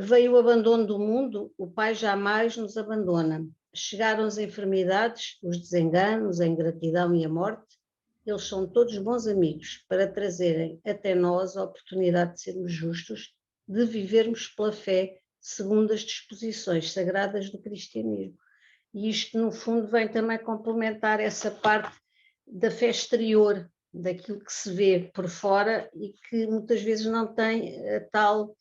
Veio o abandono do mundo, o Pai jamais nos abandona. Chegaram as enfermidades, os desenganos, a ingratidão e a morte. Eles são todos bons amigos para trazerem até nós a oportunidade de sermos justos, de vivermos pela fé segundo as disposições sagradas do cristianismo. E isto, no fundo, vem também complementar essa parte da fé exterior, daquilo que se vê por fora e que muitas vezes não tem a tal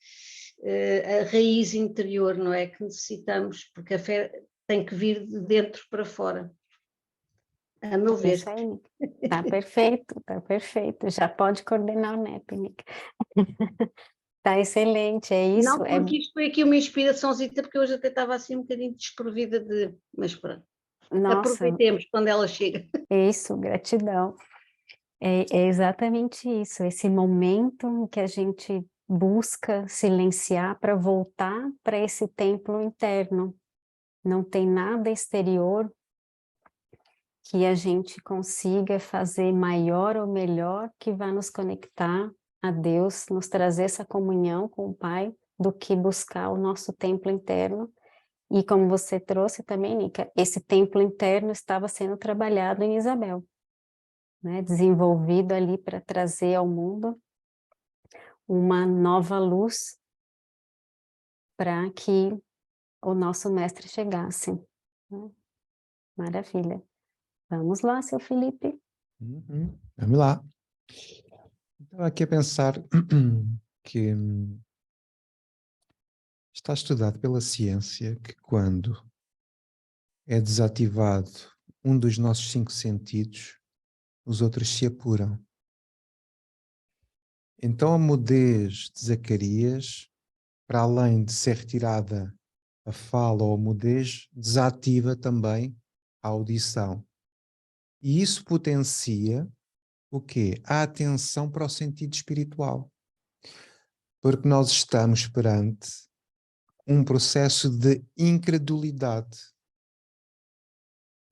a raiz interior, não é? Que necessitamos, porque a fé tem que vir de dentro para fora, a meu ver. Isso aí, tá perfeito, tá perfeito. Já pode coordenar o NEP, Nica. Tá excelente, é isso. Não, porque isto foi aqui uma inspiraçãozita, porque hoje até estava assim um bocadinho desprovida de... Mas pronto, Nossa, aproveitemos quando ela chega. isso, gratidão. É exatamente isso, esse momento em que a gente busca silenciar para voltar para esse templo interno. Não tem nada exterior que a gente consiga fazer maior ou melhor que vá nos conectar a Deus, nos trazer essa comunhão com o Pai, do que buscar o nosso templo interno. E como você trouxe também, Nica, esse templo interno estava sendo trabalhado em Isabel, né? Desenvolvido ali para trazer ao mundo uma nova luz para que o nosso mestre chegasse. Né? Maravilha. Vamos lá, seu Felipe. Vamos lá. Estava aqui a pensar que está estudado pela ciência que quando é desativado um dos nossos 5 sentidos, os outros se apuram. Então a mudez de Zacarias, para além de ser retirada a fala ou a mudez, desativa também a audição. E isso potencia o quê? A atenção para o sentido espiritual. Porque nós estamos perante um processo de incredulidade.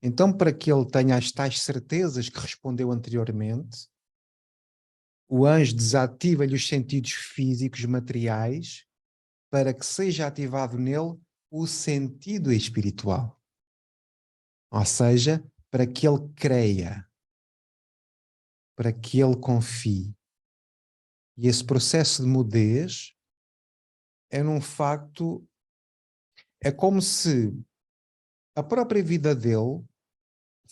Então, para que ele tenha as tais certezas que respondeu anteriormente, o anjo desativa-lhe os sentidos físicos materiais para que seja ativado nele o sentido espiritual. Ou seja, para que ele creia, para que ele confie. E esse processo de mudez é num facto, é como se a própria vida dele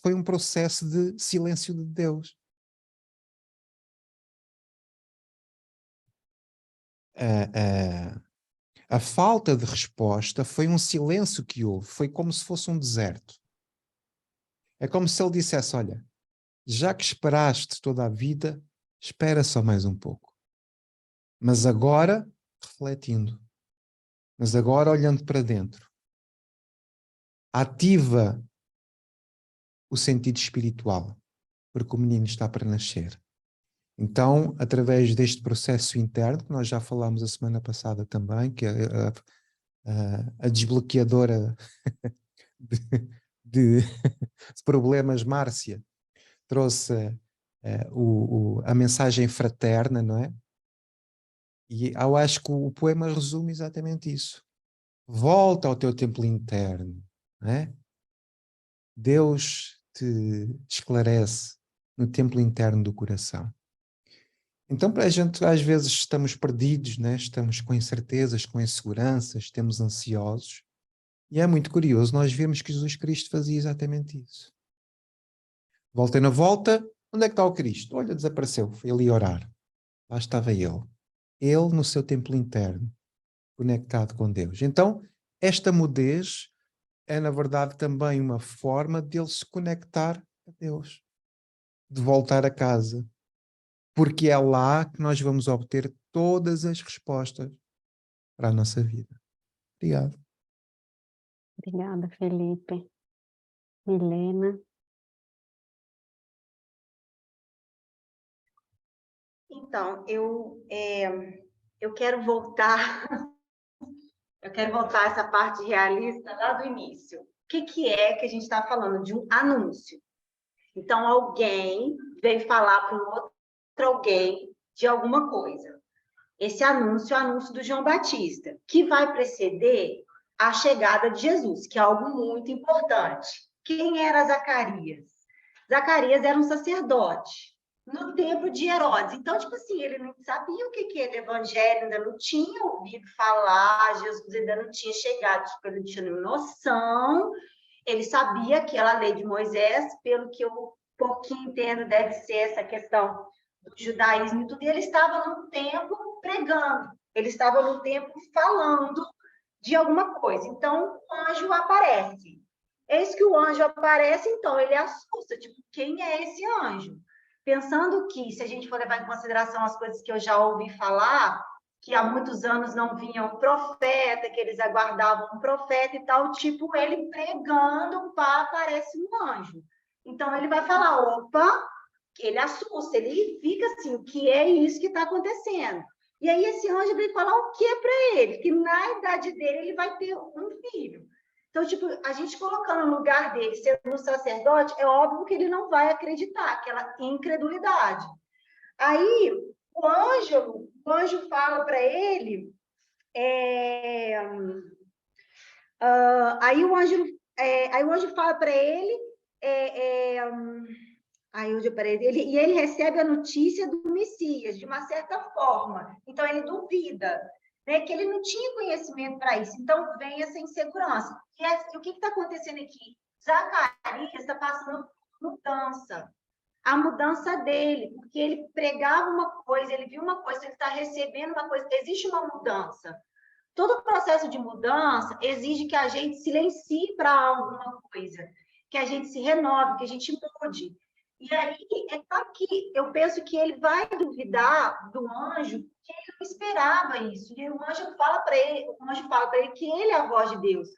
foi um processo de silêncio de Deus. A falta de resposta foi um silêncio que houve, foi como se fosse um deserto. É como se ele dissesse, olha, já que esperaste toda a vida, espera só mais um pouco. Mas agora, refletindo, mas agora olhando para dentro, ativa o sentido espiritual, porque o menino está para nascer. Então, através deste processo interno, que nós já falámos a semana passada também, que é a desbloqueadora de problemas, Márcia, trouxe a mensagem fraterna, não é? E eu acho que o poema resume exatamente isso. Volta ao teu templo interno, não é? Deus te esclarece no templo interno do coração. Então, para a gente, às vezes estamos perdidos, né? Estamos com incertezas, com inseguranças, estamos ansiosos. E é muito curioso nós vermos que Jesus Cristo fazia exatamente isso. Volta na volta, onde é que está o Cristo? Olha, desapareceu, foi ali orar. Lá estava ele. Ele no seu templo interno, conectado com Deus. Então, esta mudez é, na verdade, também uma forma de ele se conectar a Deus. De voltar a casa. Porque é lá que nós vamos obter todas as respostas para a nossa vida. Obrigado. Obrigada, Felipe. Helena. Então, eu quero voltar, a essa parte realista lá do início. O que é que a gente está falando? De um anúncio. Então, alguém veio falar para um outro alguém de alguma coisa. Esse anúncio é o anúncio do João Batista, que vai preceder a chegada de Jesus, que é algo muito importante. Quem era Zacarias? Zacarias era um sacerdote no tempo de Herodes. Então, tipo assim, ele não sabia o que era evangelho, ainda não tinha ouvido falar, Jesus ainda não tinha chegado, tipo, ele não tinha noção. Ele sabia aquela lei de Moisés, pelo que eu pouquinho entendo, deve ser essa questão do judaísmo e tudo, e ele estava no templo pregando, ele estava no templo falando de alguma coisa. Então, o anjo aparece. Eis que o anjo aparece, então, ele assusta, tipo, quem é esse anjo? Pensando que, se a gente for levar em consideração as coisas que eu já ouvi falar, que há muitos anos não vinha um profeta, que eles aguardavam um profeta e tal, tipo, ele pregando, pá, aparece um anjo. Então, ele vai falar, opa, ele assusta, ele fica assim, o que é isso que está acontecendo? E aí esse anjo vem falar o que para ele? Que na idade dele ele vai ter um filho. Então, tipo, a gente colocando no lugar dele, sendo um sacerdote, é óbvio que ele não vai acreditar, aquela incredulidade. Aí o anjo fala para ele, aí o anjo fala para ele, e ele recebe a notícia do Messias, de uma certa forma. Então, ele duvida, né, que ele não tinha conhecimento para isso. Então, vem essa insegurança. E o que está acontecendo aqui? Zacarias está passando por mudança. a mudança dele, porque ele pregava uma coisa, ele viu uma coisa, ele está recebendo uma coisa, existe uma mudança. Todo processo de mudança exige que a gente silencie para alguma coisa, que a gente se renove, que a gente mude. E aí, é claro que eu penso que ele vai duvidar do anjo, que ele não esperava isso. E o anjo fala para ele que ele é a voz de Deus,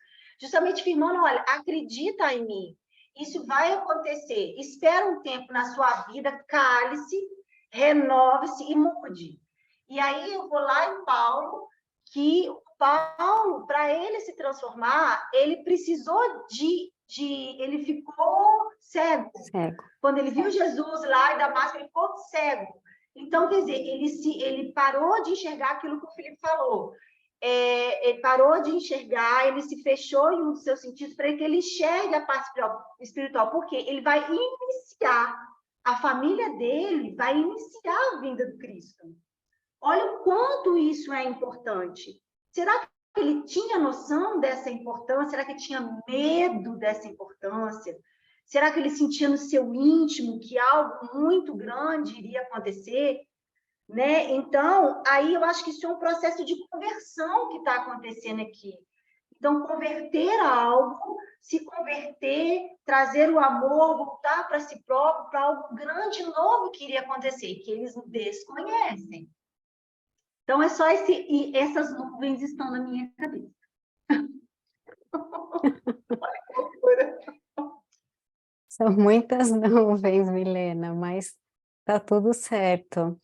justamente afirmando, olha, acredita em mim, isso vai acontecer. Espera um tempo na sua vida, cale-se, renove-se e mude. E aí eu vou lá em Paulo, que Paulo, para ele se transformar, ele precisou ele ficou cego. Quando ele viu Jesus lá em Damasco, ele ficou cego. Então, quer dizer, ele parou de enxergar aquilo que o Felipe falou. Ele parou de enxergar, ele se fechou em um dos seus sentidos para que ele enxergue a parte espiritual, porque ele vai iniciar, a família dele vai iniciar a vinda do Cristo. Olha o quanto isso é importante. Será que ele tinha noção dessa importância? Será que ele tinha medo dessa importância? Será que ele sentia no seu íntimo que algo muito grande iria acontecer? Né? Então, aí eu acho que isso é um processo de conversão que está acontecendo aqui. Então, converter a algo, se converter, trazer o amor, voltar para si próprio, para algo grande, novo que iria acontecer, que eles desconhecem. Então, é só essas nuvens estão na minha cabeça. São muitas nuvens, Milena, mas tá tudo certo.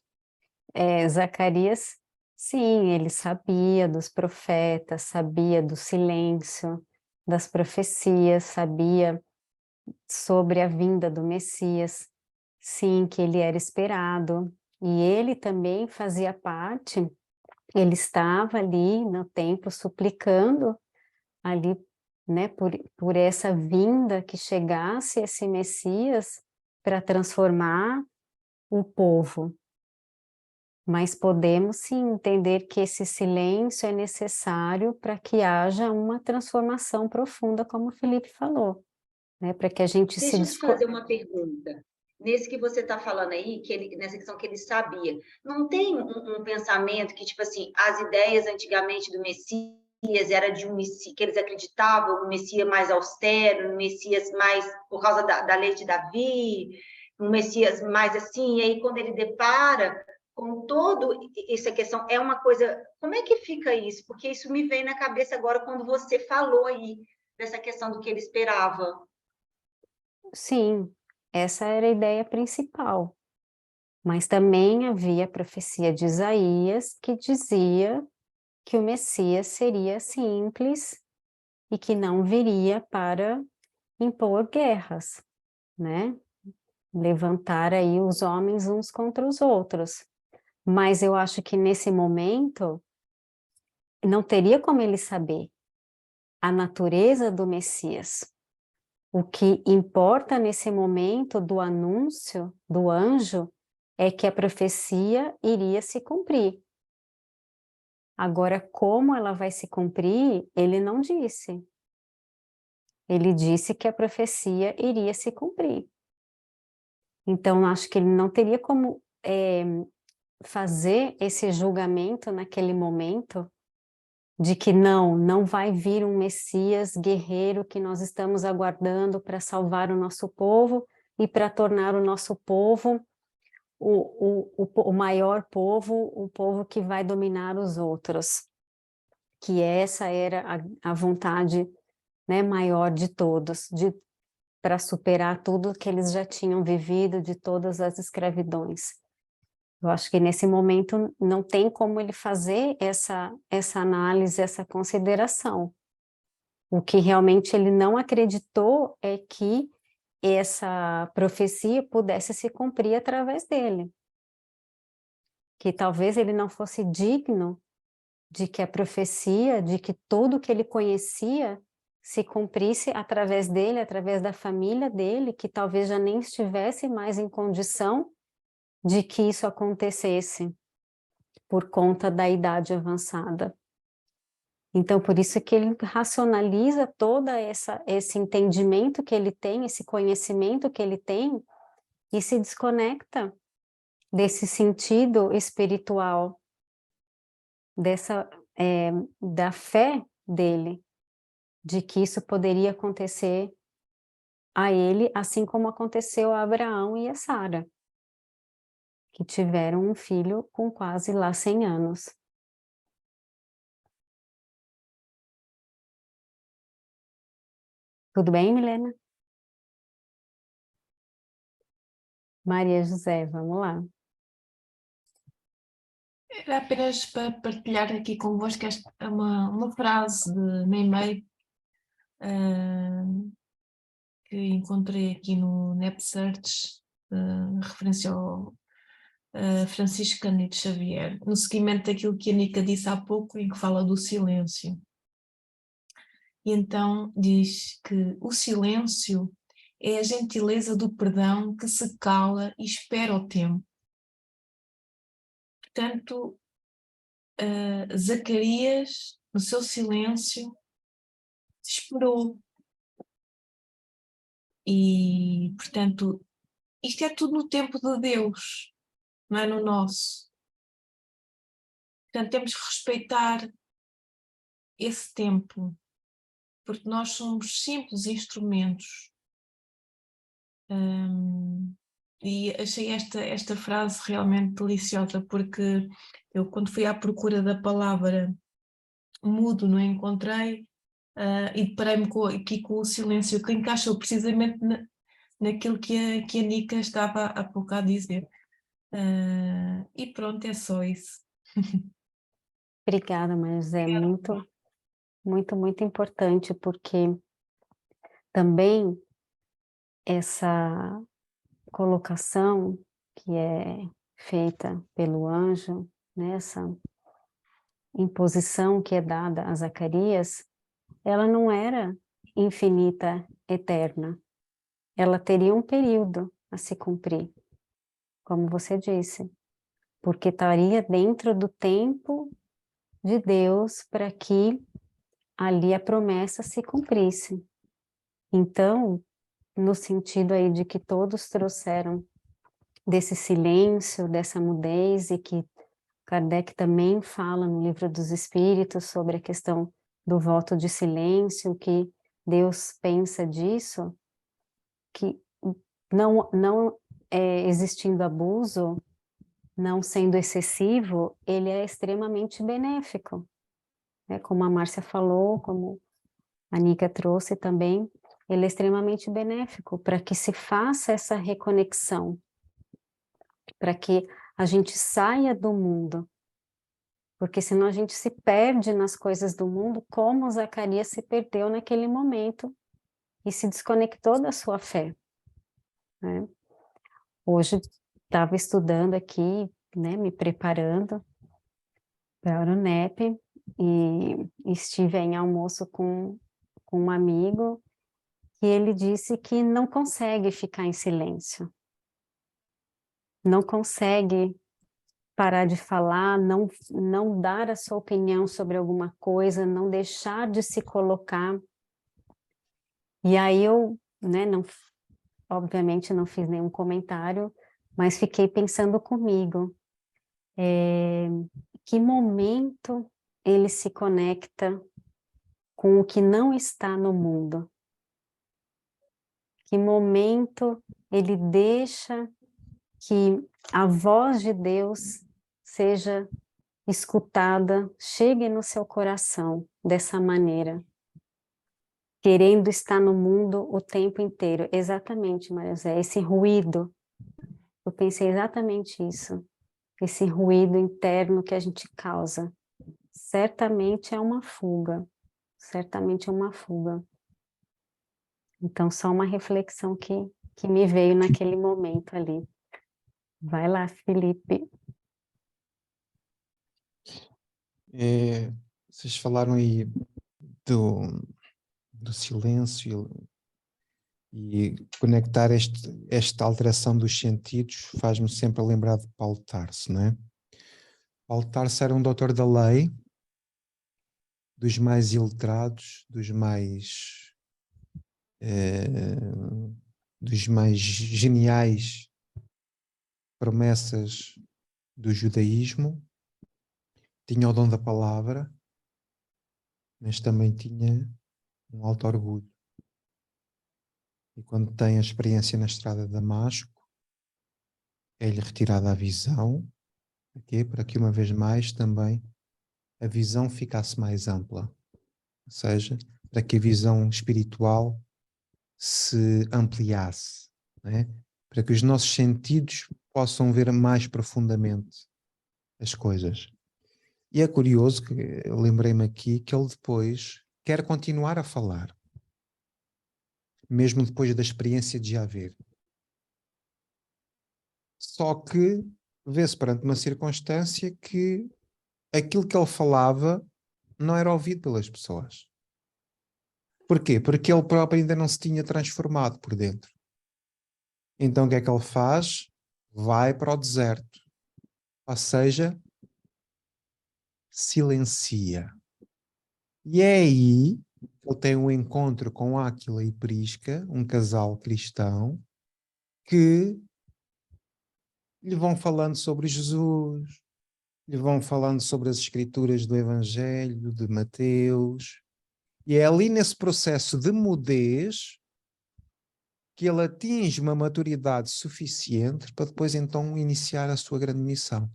Zacarias, sim, ele sabia dos profetas, sabia do silêncio, das profecias, sabia sobre a vinda do Messias, sim, que ele era esperado, e ele também fazia parte, ele estava ali no templo suplicando ali, né, por essa vinda, que chegasse esse Messias para transformar o povo. Mas podemos sim entender que esse silêncio é necessário para que haja uma transformação profunda, como o Felipe falou, né? Para que a gente Deixa eu te fazer uma pergunta. Nesse que você está falando aí, nessa questão que ele sabia, não tem um pensamento que, tipo assim, as ideias antigamente do Messias era de um Messias, que eles acreditavam, um Messias mais austero, um Messias mais por causa da lei de Davi, um Messias mais assim, e aí quando ele depara com toda essa questão, é uma coisa... Como é que fica isso? Porque isso me vem na cabeça agora quando você falou aí dessa questão do que ele esperava. Sim, essa era a ideia principal. Mas também havia a profecia de Isaías que dizia que o Messias seria simples e que não viria para impor guerras, né? Levantar aí os homens uns contra os outros. Mas eu acho que nesse momento não teria como ele saber a natureza do Messias. O que importa nesse momento do anúncio do anjo é que a profecia iria se cumprir. Agora, como ela vai se cumprir, ele não disse. Ele disse que a profecia iria se cumprir. Então, acho que ele não teria como fazer esse julgamento naquele momento de que não vai vir um Messias guerreiro que nós estamos aguardando para salvar o nosso povo e para tornar o nosso povo o maior povo, o povo que vai dominar os outros. Que essa era a vontade, né, maior de todos, para superar tudo que eles já tinham vivido, de todas as escravidões. Eu acho que nesse momento não tem como ele fazer essa análise, essa consideração. O que realmente ele não acreditou é que essa profecia pudesse se cumprir através dele. Que talvez ele não fosse digno de que a profecia, de que tudo que ele conhecia se cumprisse através dele, através da família dele, que talvez já nem estivesse mais em condição de que isso acontecesse por conta da idade avançada. Então, por isso que ele racionaliza todo esse entendimento que ele tem, esse conhecimento que ele tem, e se desconecta desse sentido espiritual, da fé dele, de que isso poderia acontecer a ele, assim como aconteceu a Abraão e a Sara, que tiveram um filho com quase lá 100 anos. Tudo bem, Milena? Maria José, vamos lá. Era apenas para partilhar aqui convosco uma frase de Meimei que encontrei aqui no NetSearch, referência ao Francisco Cândido Xavier, no seguimento daquilo que a Nica disse há pouco, em que fala do silêncio. E então diz que o silêncio é a gentileza do perdão que se cala e espera o tempo. Portanto, Zacarias, no seu silêncio, esperou. E, portanto, isto é tudo no tempo de Deus, não é no nosso. Portanto, temos que respeitar esse tempo, porque nós somos simples instrumentos. E achei esta frase realmente deliciosa, porque eu, quando fui à procura da palavra mudo, não a encontrei, e deparei-me aqui com o silêncio, que encaixou precisamente naquilo que a Nica estava há pouco a dizer. E pronto, é só isso. Obrigada, Maria José, muito, muito, muito importante, porque também essa colocação que é feita pelo anjo, né, essa imposição que é dada a Zacarias, ela não era infinita, eterna. Ela teria um período a se cumprir, como você disse, porque estaria dentro do tempo de Deus para que ali a promessa se cumprisse. Então, no sentido aí de que todos trouxeram desse silêncio, dessa mudez, e que Kardec também fala no Livro dos Espíritos sobre a questão do voto de silêncio, que Deus pensa disso, que não existindo abuso, não sendo excessivo, ele é extremamente benéfico. Como a Márcia falou, como a Nica trouxe também, ele é extremamente benéfico para que se faça essa reconexão, para que a gente saia do mundo, porque senão a gente se perde nas coisas do mundo, como Zacarias se perdeu naquele momento e se desconectou da sua fé, né? Hoje estava estudando aqui, né, me preparando para a Unep, e estive em almoço com um amigo, e ele disse que não consegue ficar em silêncio, não consegue parar de falar, não dar a sua opinião sobre alguma coisa, não deixar de se colocar. E aí eu, né, obviamente não fiz nenhum comentário, mas fiquei pensando comigo, que momento ele se conecta com o que não está no mundo? Que momento ele deixa que a voz de Deus seja escutada, chegue no seu coração dessa maneira, querendo estar no mundo o tempo inteiro? Exatamente, Maria José, esse ruído, eu pensei exatamente isso, esse ruído interno que a gente causa, certamente é uma fuga, certamente é uma fuga. Então, só uma reflexão que me veio naquele momento ali. Vai lá, Felipe. Vocês falaram aí do silêncio, e conectar esta alteração dos sentidos faz-me sempre lembrar de Paulo Tarso, não é? Paulo Tarso era um doutor da lei, dos mais iletrados, dos mais geniais promessas do judaísmo, tinha o dom da palavra, mas também tinha um alto orgulho. E quando tem a experiência na estrada de Damasco, é-lhe retirada a visão, para que uma vez mais também a visão ficasse mais ampla. Ou seja, para que a visão espiritual se ampliasse, né? Para que os nossos sentidos possam ver mais profundamente as coisas. E é curioso que eu lembrei-me aqui que ele depois quer continuar a falar, mesmo depois da experiência de já ver. Só que vê-se perante uma circunstância que aquilo que ele falava não era ouvido pelas pessoas. Porquê? Porque ele próprio ainda não se tinha transformado por dentro. Então o que é que ele faz? Vai para o deserto. Ou seja, silencia. E é aí que ele tem um encontro com Áquila e Prisca, um casal cristão, que lhe vão falando sobre Jesus, lhe vão falando sobre as escrituras do Evangelho, de Mateus. E é ali nesse processo de mudez que ele atinge uma maturidade suficiente para depois então iniciar a sua grande missão.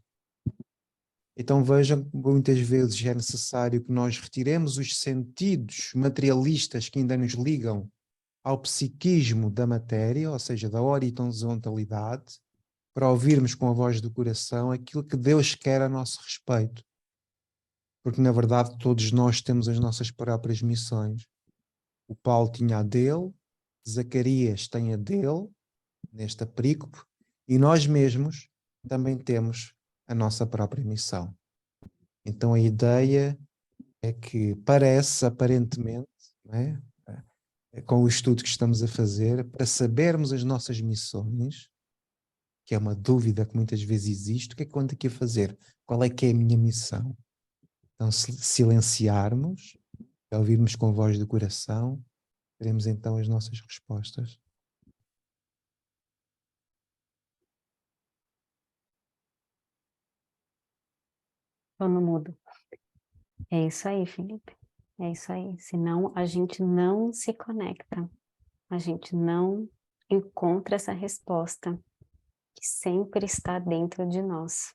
Então vejam que muitas vezes é necessário que nós retiremos os sentidos materialistas que ainda nos ligam ao psiquismo da matéria, ou seja, da horizontalidade, para ouvirmos com a voz do coração aquilo que Deus quer a nosso respeito. Porque na verdade todos nós temos as nossas próprias missões. O Paulo tinha a dele, Zacarias tem a dele, nesta perícope, e nós mesmos também temos a nossa própria missão. Então a ideia é que parece, aparentemente, não é? Com o estudo que estamos a fazer, para sabermos as nossas missões, que é uma dúvida que muitas vezes existe, o que é que eu ando aqui a fazer? Qual é que é a minha missão? Então, se silenciarmos, ouvirmos com a voz do coração, teremos então as nossas respostas. Estou no mudo. É isso aí, Felipe. É isso aí. Senão a gente não se conecta. A gente não encontra essa resposta que sempre está dentro de nós.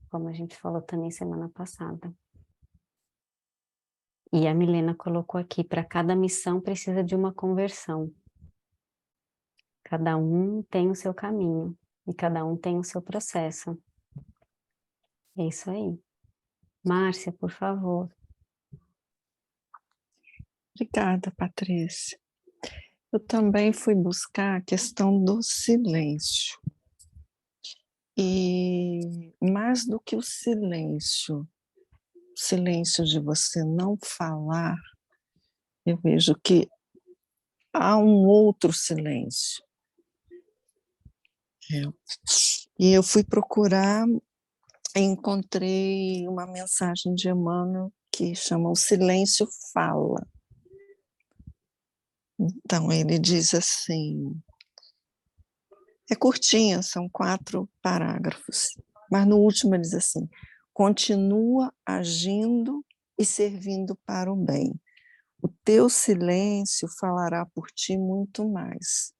Como a gente falou também semana passada. E a Milena colocou aqui, para cada missão precisa de uma conversão. Cada um tem o seu caminho e cada um tem o seu processo. É isso aí. Márcia, por favor. Obrigada, Patrícia. Eu também fui buscar a questão do silêncio. E mais do que o silêncio de você não falar, eu vejo que há um outro silêncio. E eu fui procurar e encontrei uma mensagem de Emmanuel que chama O Silêncio Fala. Então, ele diz assim, é curtinha, são 4 parágrafos, mas no último ele diz assim, continua agindo e servindo para o bem. O teu silêncio falará por ti muito mais.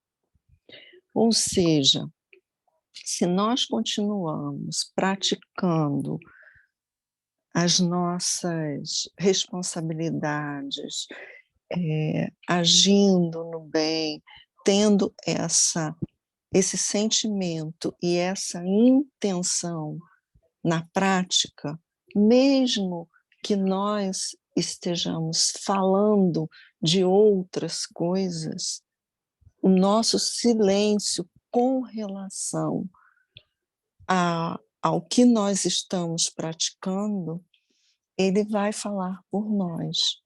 Ou seja, se nós continuamos praticando as nossas responsabilidades, agindo no bem, tendo esse sentimento e essa intenção na prática, mesmo que nós estejamos falando de outras coisas, o nosso silêncio com relação ao que nós estamos praticando, ele vai falar por nós.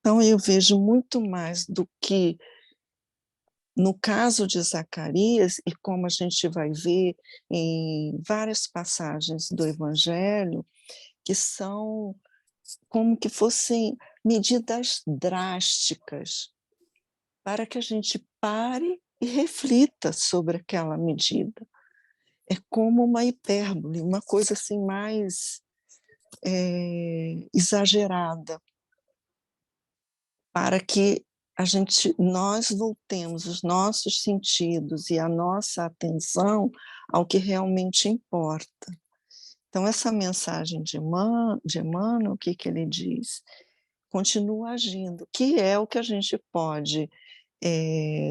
Então, eu vejo muito mais do que no caso de Zacarias, e como a gente vai ver em várias passagens do Evangelho, que são como que fossem medidas drásticas, para que a gente pare e reflita sobre aquela medida. é como uma hipérbole, uma coisa assim mais exagerada, para que nós voltemos os nossos sentidos e a nossa atenção ao que realmente importa. Então, essa mensagem de Emmanuel, o que ele diz? Continua agindo, que é o que a gente pode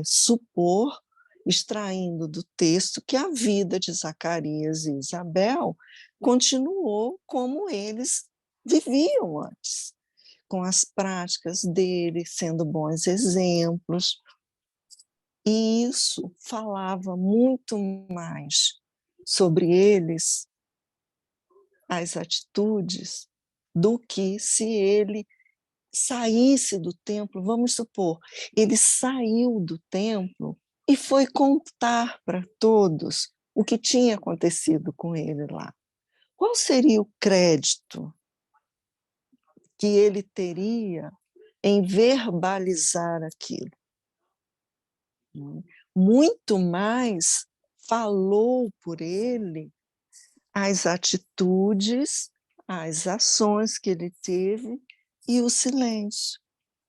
supor, extraindo do texto, que a vida de Zacarias e Isabel continuou como eles viviam antes, com as práticas dele, sendo bons exemplos. E isso falava muito mais sobre eles, as atitudes, do que se ele saísse do templo. Vamos supor, ele saiu do templo e foi contar para todos o que tinha acontecido com ele lá. Qual seria o crédito que ele teria em verbalizar aquilo? Muito mais falou por ele as atitudes, as ações que ele teve e o silêncio.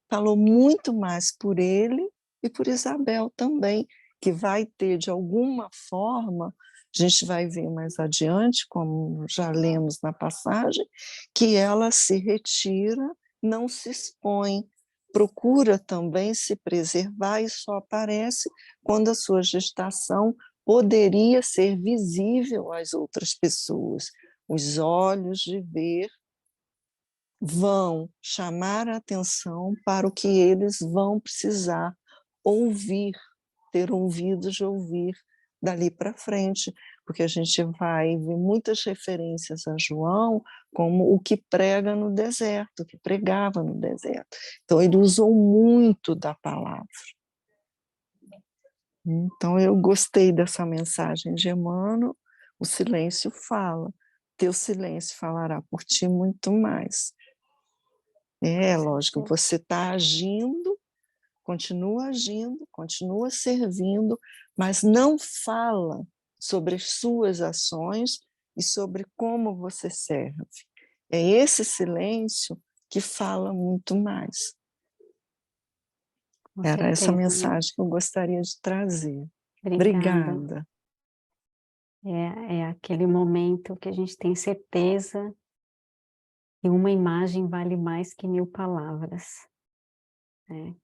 Falou muito mais por ele e por Isabel também, que vai ter, de alguma forma, a gente vai ver mais adiante, como já lemos na passagem, que ela se retira, não se expõe, procura também se preservar e só aparece quando a sua gestação poderia ser visível às outras pessoas. Os olhos de ver vão chamar a atenção para o que eles vão precisar ouvir, ter ouvidos de ouvir dali para frente, porque a gente vai ver muitas referências a João como o que prega no deserto, o que pregava no deserto. Então, ele usou muito da palavra. Então, eu gostei dessa mensagem de Emmanuel. O silêncio fala, teu silêncio falará por ti muito mais. Lógico, você está agindo, continua servindo, mas não fala sobre as suas ações e sobre como você serve. É esse silêncio que fala muito mais. Com Era certeza, essa mensagem que eu gostaria de trazer. Obrigada. Obrigada. É aquele momento que a gente tem certeza que uma imagem vale mais que 1000 palavras. Né?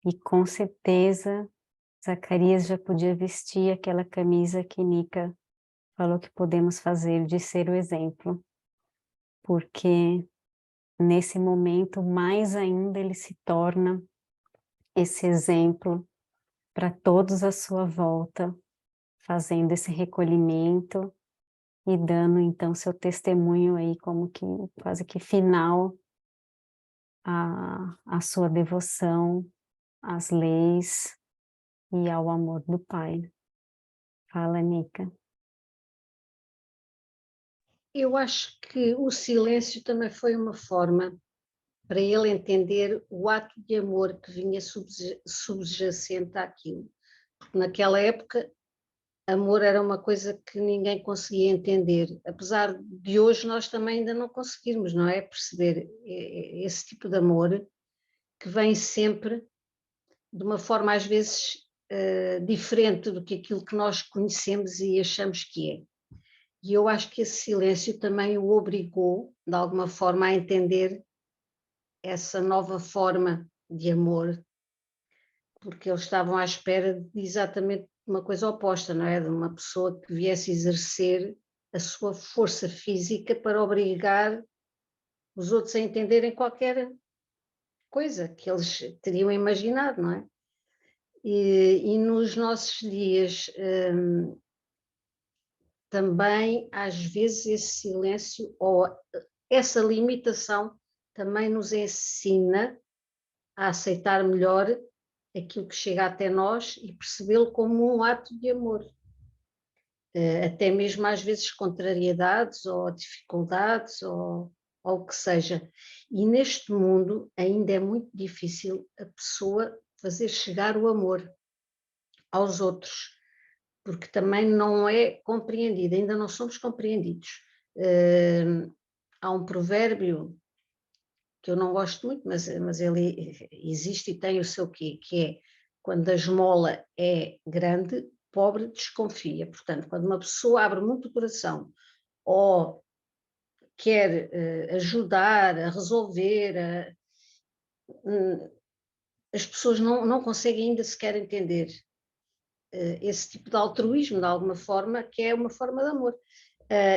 E com certeza Zacarias já podia vestir aquela camisa que Nica falou que podemos fazer, de ser o exemplo. Porque nesse momento, mais ainda, ele se torna esse exemplo para todos à sua volta, fazendo esse recolhimento e dando então seu testemunho aí como que quase que final à sua devoção às leis e ao amor do Pai. Fala, Nica. Eu acho que o silêncio também foi uma forma para ele entender o ato de amor que vinha subjacente àquilo. Porque naquela época, amor era uma coisa que ninguém conseguia entender, apesar de hoje nós também ainda não conseguirmos, não é? Perceber esse tipo de amor que vem sempre de uma forma às vezes diferente do que aquilo que nós conhecemos e achamos que é. E eu acho que esse silêncio também o obrigou, de alguma forma, a entender essa nova forma de amor, porque eles estavam à espera de exatamente uma coisa oposta, não é? De uma pessoa que viesse exercer a sua força física para obrigar os outros a entenderem qualquer coisa que eles teriam imaginado, não é? E nos nossos dias também, às vezes, esse silêncio ou essa limitação também nos ensina a aceitar melhor aquilo que chega até nós e percebê-lo como um ato de amor. Até mesmo às vezes contrariedades ou dificuldades ou o que seja. E neste mundo ainda é muito difícil a pessoa fazer chegar o amor aos outros, porque também não é compreendida, ainda não somos compreendidos. Há um provérbio que eu não gosto muito, mas ele existe e tem o seu quê, que é: quando a esmola é grande, pobre desconfia. Portanto, quando uma pessoa abre muito o coração ou quer ajudar a resolver, as pessoas não conseguem ainda sequer entender esse tipo de altruísmo, de alguma forma, que é uma forma de amor.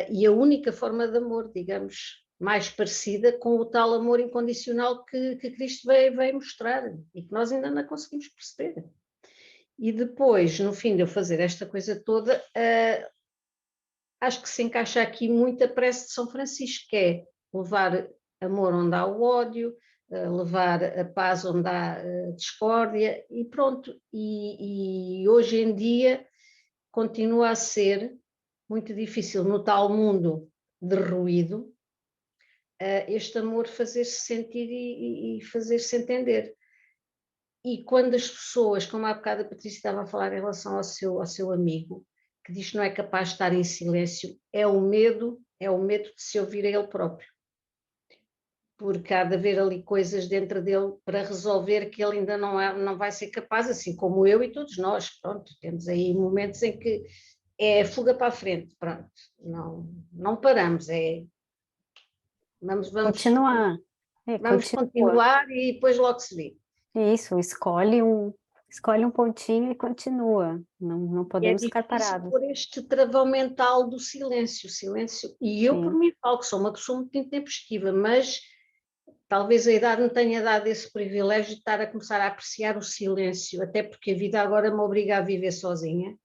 E a única forma de amor, digamos, mais parecida com o tal amor incondicional que Cristo veio mostrar e que nós ainda não conseguimos perceber. E depois, no fim de eu fazer esta coisa toda, acho que se encaixa aqui muito a prece de São Francisco, que é levar amor onde há o ódio, levar a paz onde há discórdia, e pronto. E hoje em dia continua a ser muito difícil no tal mundo de ruído este amor fazer-se sentir e fazer-se entender. E quando as pessoas, como há bocado a Patrícia estava a falar em relação ao seu amigo, que diz que não é capaz de estar em silêncio, é o medo de se ouvir a ele próprio. Porque há de haver ali coisas dentro dele para resolver que ele ainda não vai ser capaz, assim como eu e todos nós. Pronto, temos aí momentos em que é fuga para a frente, pronto, não paramos, vamos Continuar. continuar e depois logo se vê. Isso, escolhe um pontinho e continua. Não podemos ficar parados. Por este travão mental do silêncio. E eu, por mim, falo que sou uma pessoa muito intempestiva, mas talvez a idade me tenha dado esse privilégio de estar a começar a apreciar o silêncio, até porque a vida agora me obriga a viver sozinha.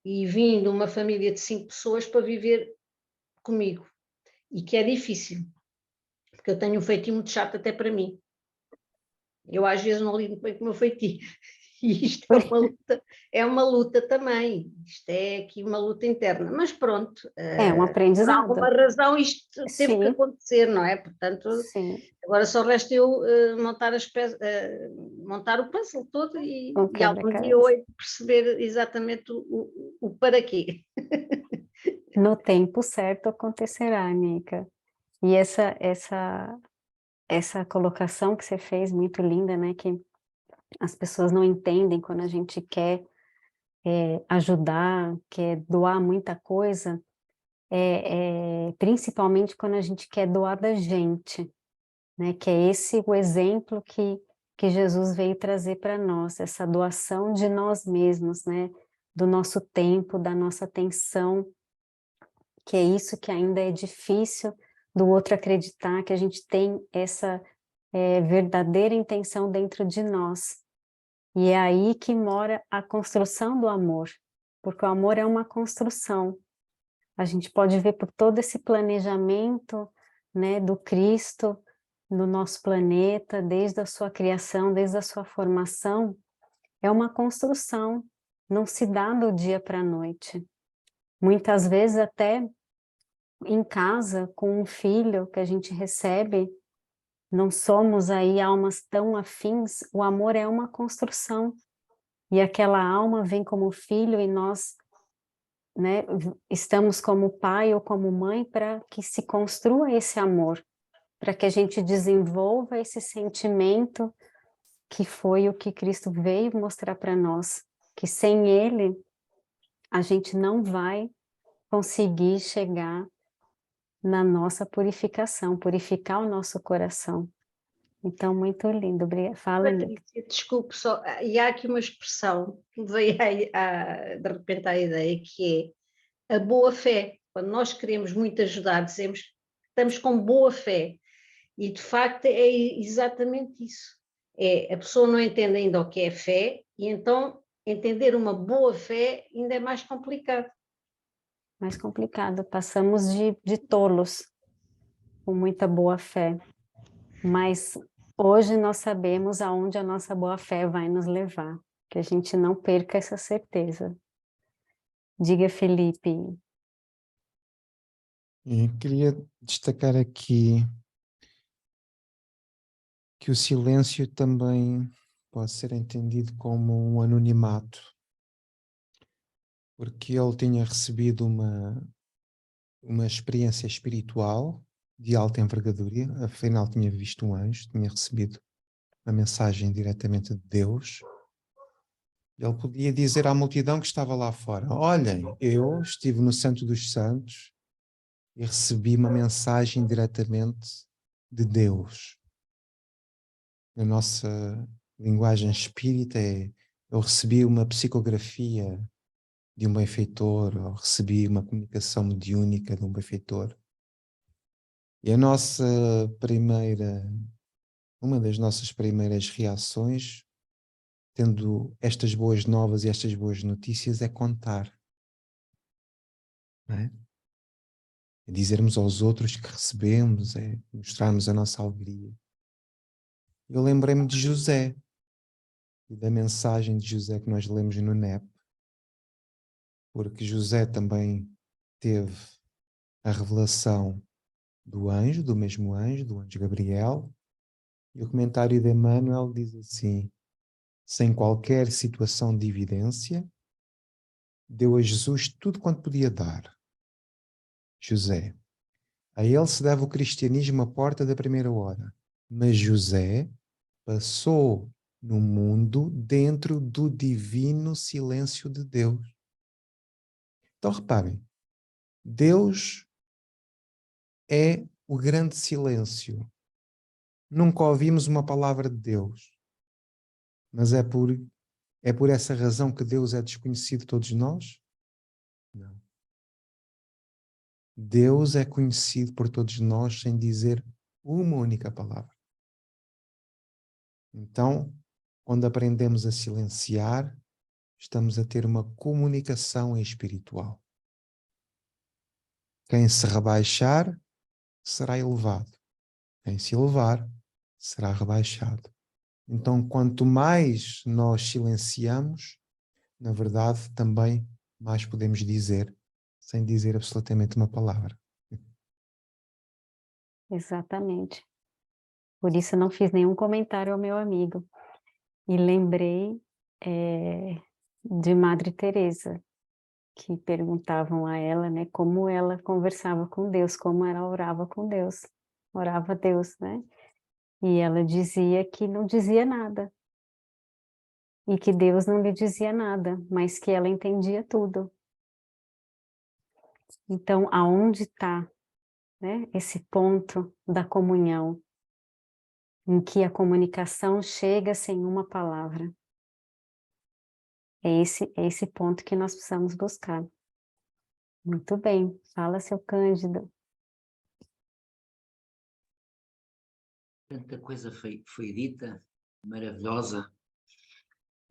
E vim de uma família de 5 pessoas para viver comigo. E que é difícil, porque eu tenho um feitio muito chato até para mim. Eu às vezes não lido bem com o meu feitio. E isto é uma luta também. Isto é aqui uma luta interna. Mas pronto. É um aprendizado. Por alguma razão isto teve que acontecer, não é? Portanto, agora só resta eu montar o puzzle todo e algum dia eu hei de perceber exatamente o para quê. No tempo certo acontecerá, Nica. E essa colocação que você fez, muito linda, né? Que as pessoas não entendem quando a gente quer ajudar, quer doar muita coisa, principalmente quando a gente quer doar da gente, né? Que é esse o exemplo que Jesus veio trazer para nós, essa doação de nós mesmos, né? Do nosso tempo, da nossa atenção, que é isso que ainda é difícil do outro acreditar, que a gente tem essa verdadeira intenção dentro de nós. E é aí que mora a construção do amor, porque o amor é uma construção. A gente pode ver por todo esse planejamento, né, do Cristo no nosso planeta, desde a sua criação, desde a sua formação, é uma construção, não se dá do dia para a noite. Muitas vezes até em casa, com um filho que a gente recebe, não somos aí almas tão afins, o amor é uma construção. E aquela alma vem como filho e nós, né, estamos como pai ou como mãe para que se construa esse amor, para que a gente desenvolva esse sentimento que foi o que Cristo veio mostrar para nós, que sem ele a gente não vai conseguir chegar na nossa purificação, purificar o nosso coração. Então, muito lindo. Fala, Nica. Desculpe só, e há aqui uma expressão que me veio de repente à ideia, que é a boa fé. Quando nós queremos muito ajudar, dizemos que estamos com boa fé. E, de facto, é exatamente isso. A pessoa não entende ainda o que é fé, e então entender uma boa fé ainda é mais complicado. Mais complicado. Passamos de tolos com muita boa fé. Mas hoje nós sabemos aonde a nossa boa fé vai nos levar, que a gente não perca essa certeza. Diga, Felipe. Eu queria destacar aqui que o silêncio também pode ser entendido como um anonimato. porque ele tinha recebido uma experiência espiritual de alta envergadura, afinal tinha visto um anjo, tinha recebido uma mensagem diretamente de Deus. Ele podia dizer à multidão que estava lá fora: olhem, eu estive no Santo dos Santos e recebi uma mensagem diretamente de Deus. Na nossa linguagem espírita eu recebi uma psicografia de um benfeitor, ou recebi uma comunicação mediúnica de um benfeitor. E uma das nossas primeiras reações, tendo estas boas novas e estas boas notícias, é contar. Não é? É dizermos aos outros que recebemos, é mostrarmos a nossa alegria. Eu lembrei-me de José e da mensagem de José que nós lemos no NEP, porque José também teve a revelação do mesmo anjo, do anjo Gabriel, e o comentário de Emmanuel diz assim: sem qualquer situação de evidência, deu a Jesus tudo quanto podia dar. José. A ele se deve o cristianismo à porta da primeira hora, mas José passou no mundo dentro do divino silêncio de Deus. Então reparem, Deus é o grande silêncio. Nunca ouvimos uma palavra de Deus, mas é por essa razão que Deus é desconhecido de todos nós? Não. Deus é conhecido por todos nós sem dizer uma única palavra. Então, quando aprendemos a silenciar, estamos a ter uma comunicação espiritual. Quem se rebaixar será elevado. Quem se elevar será rebaixado. Então, quanto mais nós silenciamos, na verdade, também mais podemos dizer, sem dizer absolutamente uma palavra. Exatamente. Por isso não fiz nenhum comentário ao meu amigo. E lembrei de Madre Teresa, que perguntavam a ela, né, como ela conversava com Deus, como ela orava com Deus, orava a Deus, né? E ela dizia que não dizia nada, e que Deus não lhe dizia nada, mas que ela entendia tudo. Então, aonde está, né, esse ponto da comunhão, em que a comunicação chega sem uma palavra? É esse ponto que nós precisamos buscar. Muito bem, fala, seu Cândido. Tanta coisa foi dita, maravilhosa,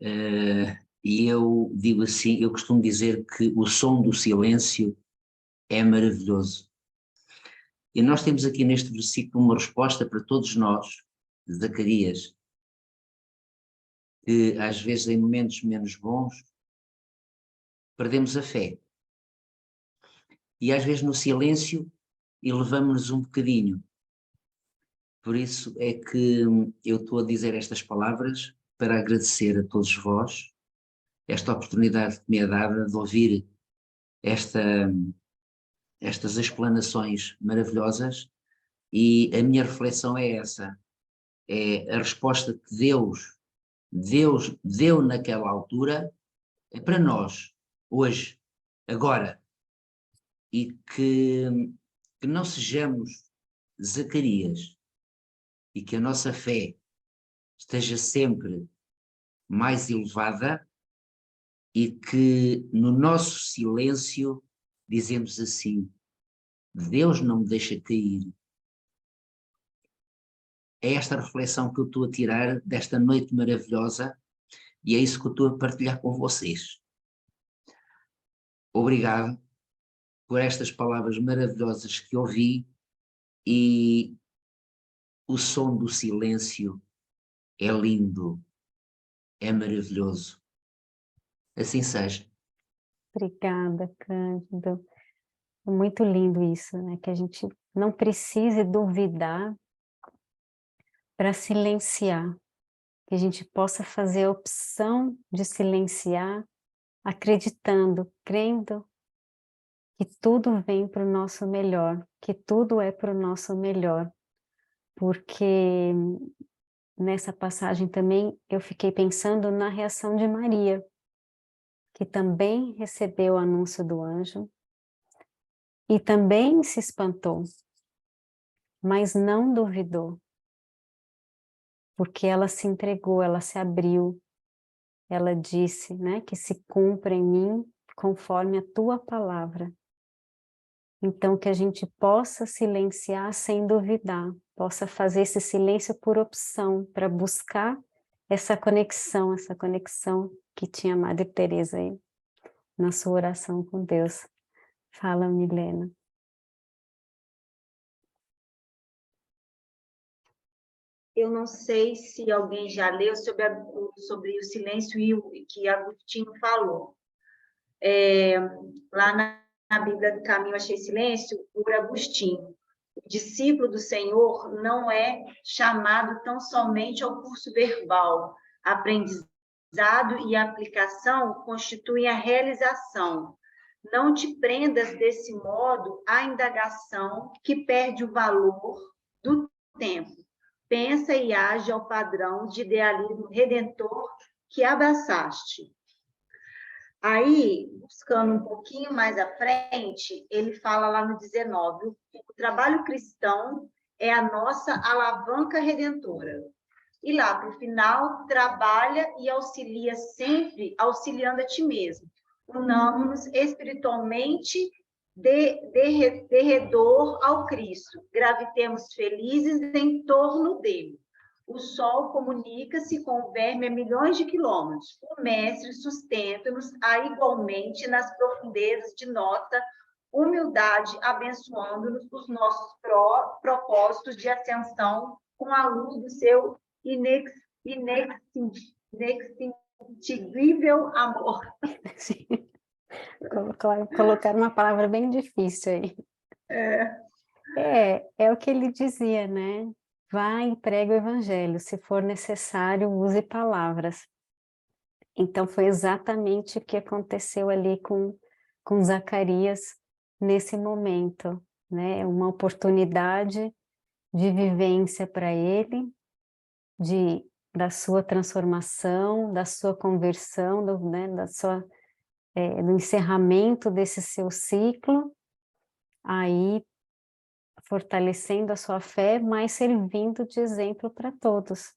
e eu digo assim, eu costumo dizer que o som do silêncio é maravilhoso. E nós temos aqui neste versículo uma resposta para todos nós, de Zacarias, que às vezes em momentos menos bons perdemos a fé. E às vezes no silêncio elevamos-nos um bocadinho. Por isso é que eu estou a dizer estas palavras para agradecer a todos vós esta oportunidade que me é dada de ouvir estas explanações maravilhosas, e a minha reflexão é essa, é a resposta que Deus deu naquela altura, é para nós, hoje, agora, e que não sejamos Zacarias, e que a nossa fé esteja sempre mais elevada, e que no nosso silêncio dizemos assim: Deus não me deixa cair. É esta reflexão que eu estou a tirar desta noite maravilhosa, e é isso que eu estou a partilhar com vocês. Obrigado por estas palavras maravilhosas que ouvi, e o som do silêncio é lindo, é maravilhoso. Assim seja. Obrigada, Cândido. É muito lindo isso, né? Que a gente não precise duvidar para silenciar. Que a gente possa fazer a opção de silenciar acreditando, crendo que tudo vem para o nosso melhor, que tudo é para o nosso melhor, porque nessa passagem também eu fiquei pensando na reação de Maria, que também recebeu o anúncio do anjo e também se espantou, mas não duvidou, porque ela se entregou, ela se abriu, ela disse, né, que se cumpra em mim conforme a tua palavra. Então, que a gente possa silenciar sem duvidar, possa fazer esse silêncio por opção, para buscar essa conexão que tinha a Madre Teresa aí, na sua oração com Deus. Fala, Milena. Eu não sei se alguém já leu sobre o silêncio e que Agostinho falou. Lá na Bíblia do Caminho Achei Silêncio, por Agostinho. O discípulo do Senhor não é chamado tão somente ao curso verbal. Aprendizado e aplicação constituem a realização. Não te prendas desse modo à indagação que perde o valor do tempo. Pensa e age ao padrão de idealismo redentor que abraçaste. Aí, buscando um pouquinho mais à frente, ele fala lá no 19, o trabalho cristão é a nossa alavanca redentora. E lá, para o final, trabalha e auxilia sempre, auxiliando a ti mesmo. Unamos-nos espiritualmente de redor ao Cristo. Gravitemos felizes em torno dele. O sol comunica-se com o verme a milhões de quilômetros. O Mestre sustenta-nos igualmente nas profundezas de nossa humildade, abençoando-nos os nossos propósitos de ascensão com a luz do seu inextinguível amor. Colocar uma palavra bem difícil aí. É o que ele dizia, né? Vai e prega o evangelho, se for necessário, use palavras. Então, foi exatamente o que aconteceu ali com Zacarias nesse momento, né? Uma oportunidade de vivência para ele, da sua transformação, da sua conversão, do encerramento desse seu ciclo, aí fortalecendo a sua fé, mas servindo de exemplo para todos.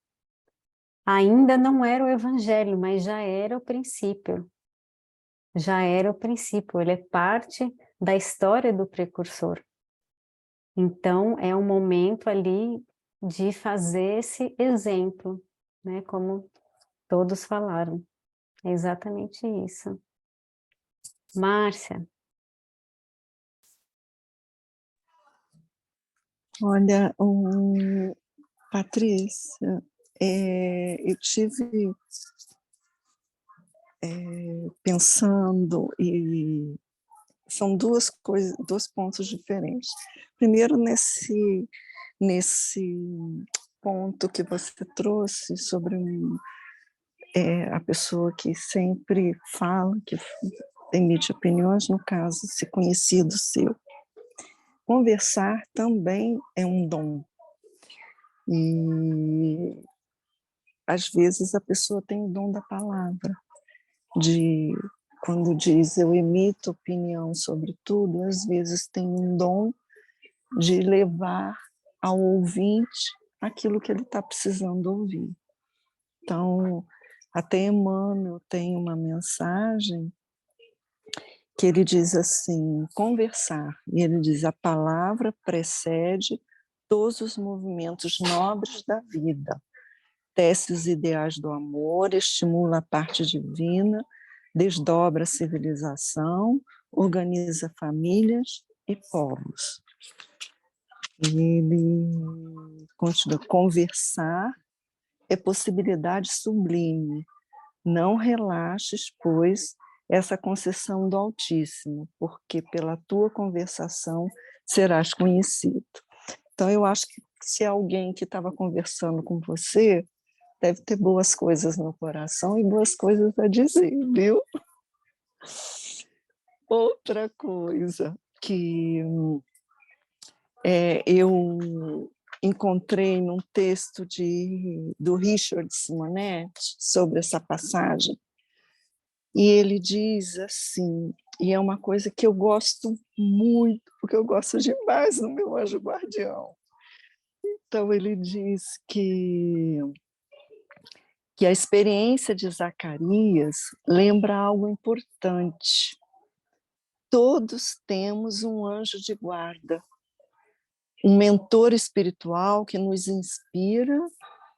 Ainda não era o evangelho, mas já era o princípio. Já era o princípio, ele é parte da história do precursor. Então, é um momento ali de fazer esse exemplo, né? Como todos falaram. É exatamente isso. Márcia. Olha, Patrícia, eu tive pensando, e são dois pontos diferentes. Primeiro, nesse ponto que você trouxe sobre a pessoa que sempre fala, que emite opiniões, no caso, se conhecido seu. Conversar também é um dom. E, às vezes, a pessoa tem o dom da palavra, quando diz eu emito opinião sobre tudo, às vezes tem um dom de levar ao ouvinte aquilo que ele está precisando ouvir. Então, até Emmanuel tem uma mensagem que ele diz assim, conversar, e ele diz, a palavra precede todos os movimentos nobres da vida, tece os ideais do amor, estimula a parte divina, desdobra a civilização, organiza famílias e povos. Ele continua, conversar é possibilidade sublime, não relaxes, pois, essa concessão do Altíssimo, porque pela tua conversação serás conhecido. Então, eu acho que se alguém que estava conversando com você, deve ter boas coisas no coração e boas coisas a dizer, viu? Outra coisa que eu encontrei num texto do Richard Simonetti sobre essa passagem, e ele diz assim, e é uma coisa que eu gosto muito, porque eu gosto demais do meu anjo guardião. Então ele diz que a experiência de Zacarias lembra algo importante. Todos temos um anjo de guarda, um mentor espiritual que nos inspira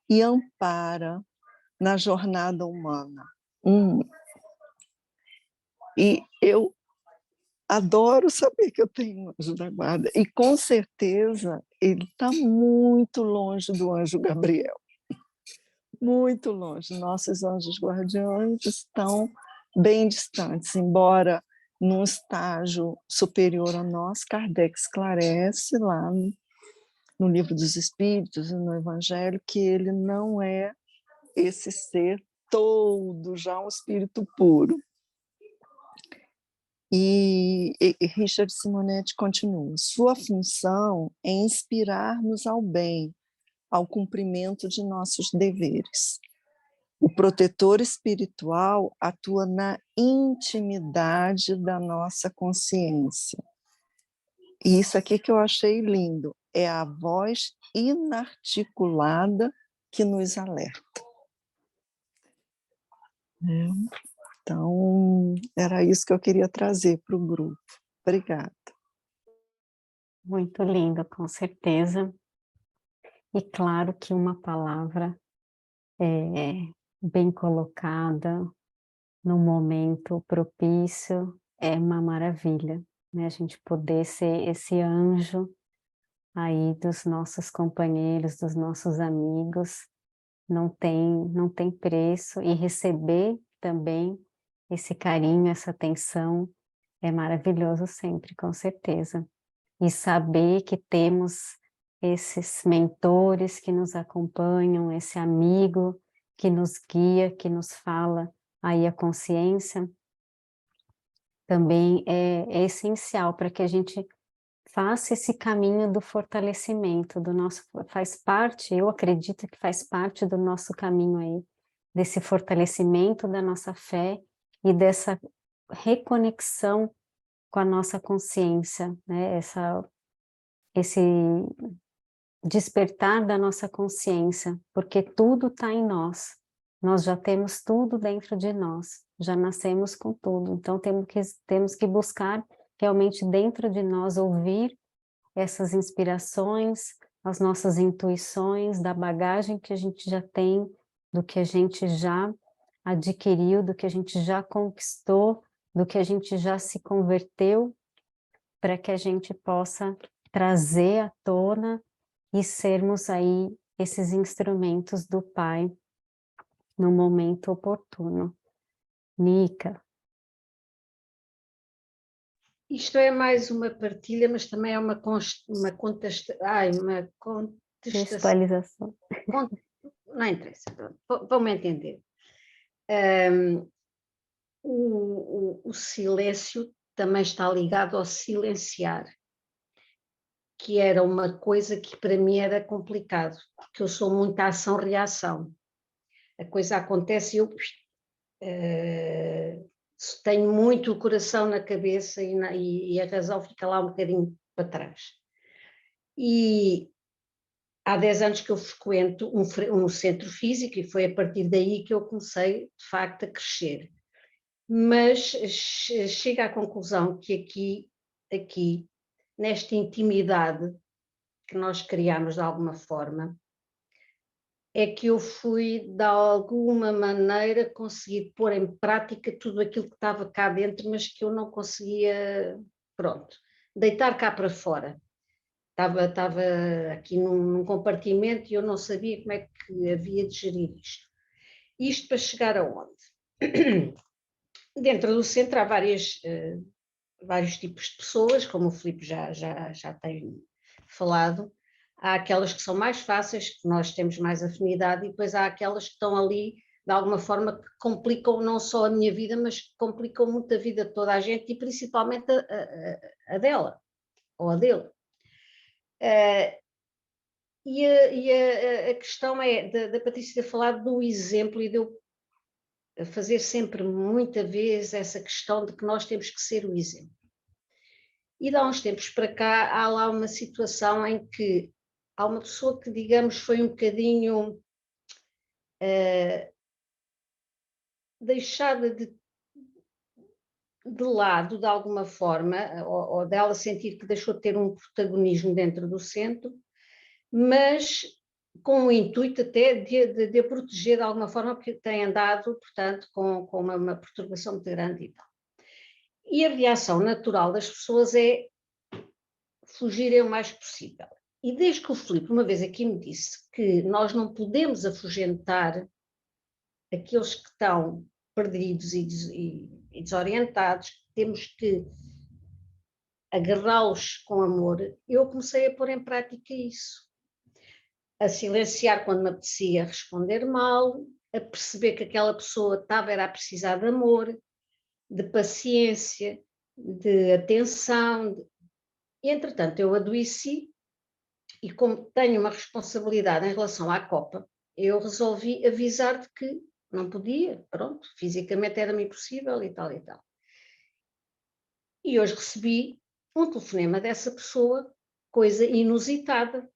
e ampara na jornada humana. E eu adoro saber que eu tenho um anjo da guarda, e com certeza ele está muito longe do anjo Gabriel. Muito longe. Nossos anjos guardiões estão bem distantes, embora num estágio superior a nós, Kardec esclarece lá no Livro dos Espíritos e no Evangelho que ele não é esse ser todo, já um espírito puro. E Richard Simonetti continua, sua função é inspirar-nos ao bem, ao cumprimento de nossos deveres. O protetor espiritual atua na intimidade da nossa consciência. E isso aqui que eu achei lindo, é a voz inarticulada que nos alerta. Então, era isso que eu queria trazer para o grupo. Obrigada. Muito lindo, com certeza. E claro que uma palavra bem colocada, no momento propício, é uma maravilha, né? A gente poder ser esse anjo aí dos nossos companheiros, dos nossos amigos, não tem preço, e receber também esse carinho, essa atenção, é maravilhoso sempre, com certeza. E saber que temos esses mentores que nos acompanham, esse amigo que nos guia, que nos fala aí a consciência, também é essencial para que a gente faça esse caminho do fortalecimento do nosso, faz parte, eu acredito que faz parte do nosso caminho aí, desse fortalecimento da nossa fé e dessa reconexão com a nossa consciência, né? Esse despertar da nossa consciência, porque tudo está em nós. Nós já temos tudo dentro de nós, já nascemos com tudo. Então temos que buscar realmente dentro de nós ouvir essas inspirações, as nossas intuições, da bagagem que a gente já tem, do que a gente já adquiriu, do que a gente já conquistou, do que a gente já se converteu, para que a gente possa trazer à tona e sermos aí esses instrumentos do Pai no momento oportuno. Nica. Isto é mais uma partilha, mas também é uma contextualização. Não interessa, vão-me entender. O silêncio também está ligado ao silenciar, que era uma coisa que para mim era complicado, porque eu sou muito ação-reação. A coisa acontece e eu tenho muito o coração na cabeça e a razão fica lá um bocadinho para trás. E há 10 anos que eu frequento um centro físico e foi a partir daí que eu comecei, de facto, a crescer. Mas chego à conclusão que aqui, nesta intimidade que nós criamos de alguma forma, é que eu fui, de alguma maneira, conseguir pôr em prática tudo aquilo que estava cá dentro, mas que eu não conseguia, deitar cá para fora. Estava aqui num compartimento e eu não sabia como é que havia de gerir isto. Isto para chegar aonde? Dentro do centro há vários tipos de pessoas, como o Filipe já tem falado. Há aquelas que são mais fáceis, que nós temos mais afinidade, e depois há aquelas que estão ali de alguma forma que complicam não só a minha vida, mas que complicam muito a vida de toda a gente e principalmente a dela, ou a dele. A questão é da Patrícia ter falado do exemplo e de eu fazer sempre, muita vez, essa questão de que nós temos que ser o exemplo. E de há uns tempos para cá, há lá uma situação em que há uma pessoa que, digamos, foi um bocadinho deixada de lado, de alguma forma, ou dela sentir que deixou de ter um protagonismo dentro do centro, mas com o intuito até de a proteger de alguma forma, porque tem andado, portanto, com uma perturbação muito grande e tal. E a reação natural das pessoas é fugirem o mais possível. E desde que o Filipe uma vez aqui me disse que nós não podemos afugentar aqueles que estão perdidos e desorientados, temos que agarrá-los com amor, eu comecei a pôr em prática isso. A silenciar quando me apetecia responder mal, a perceber que aquela pessoa estava a precisar de amor, de paciência, de atenção. E, entretanto, eu adoeci e, como tenho uma responsabilidade em relação à Copa, eu resolvi avisar de que não podia, pronto, fisicamente era-me impossível e tal e tal. E hoje recebi um telefonema dessa pessoa, coisa inusitada.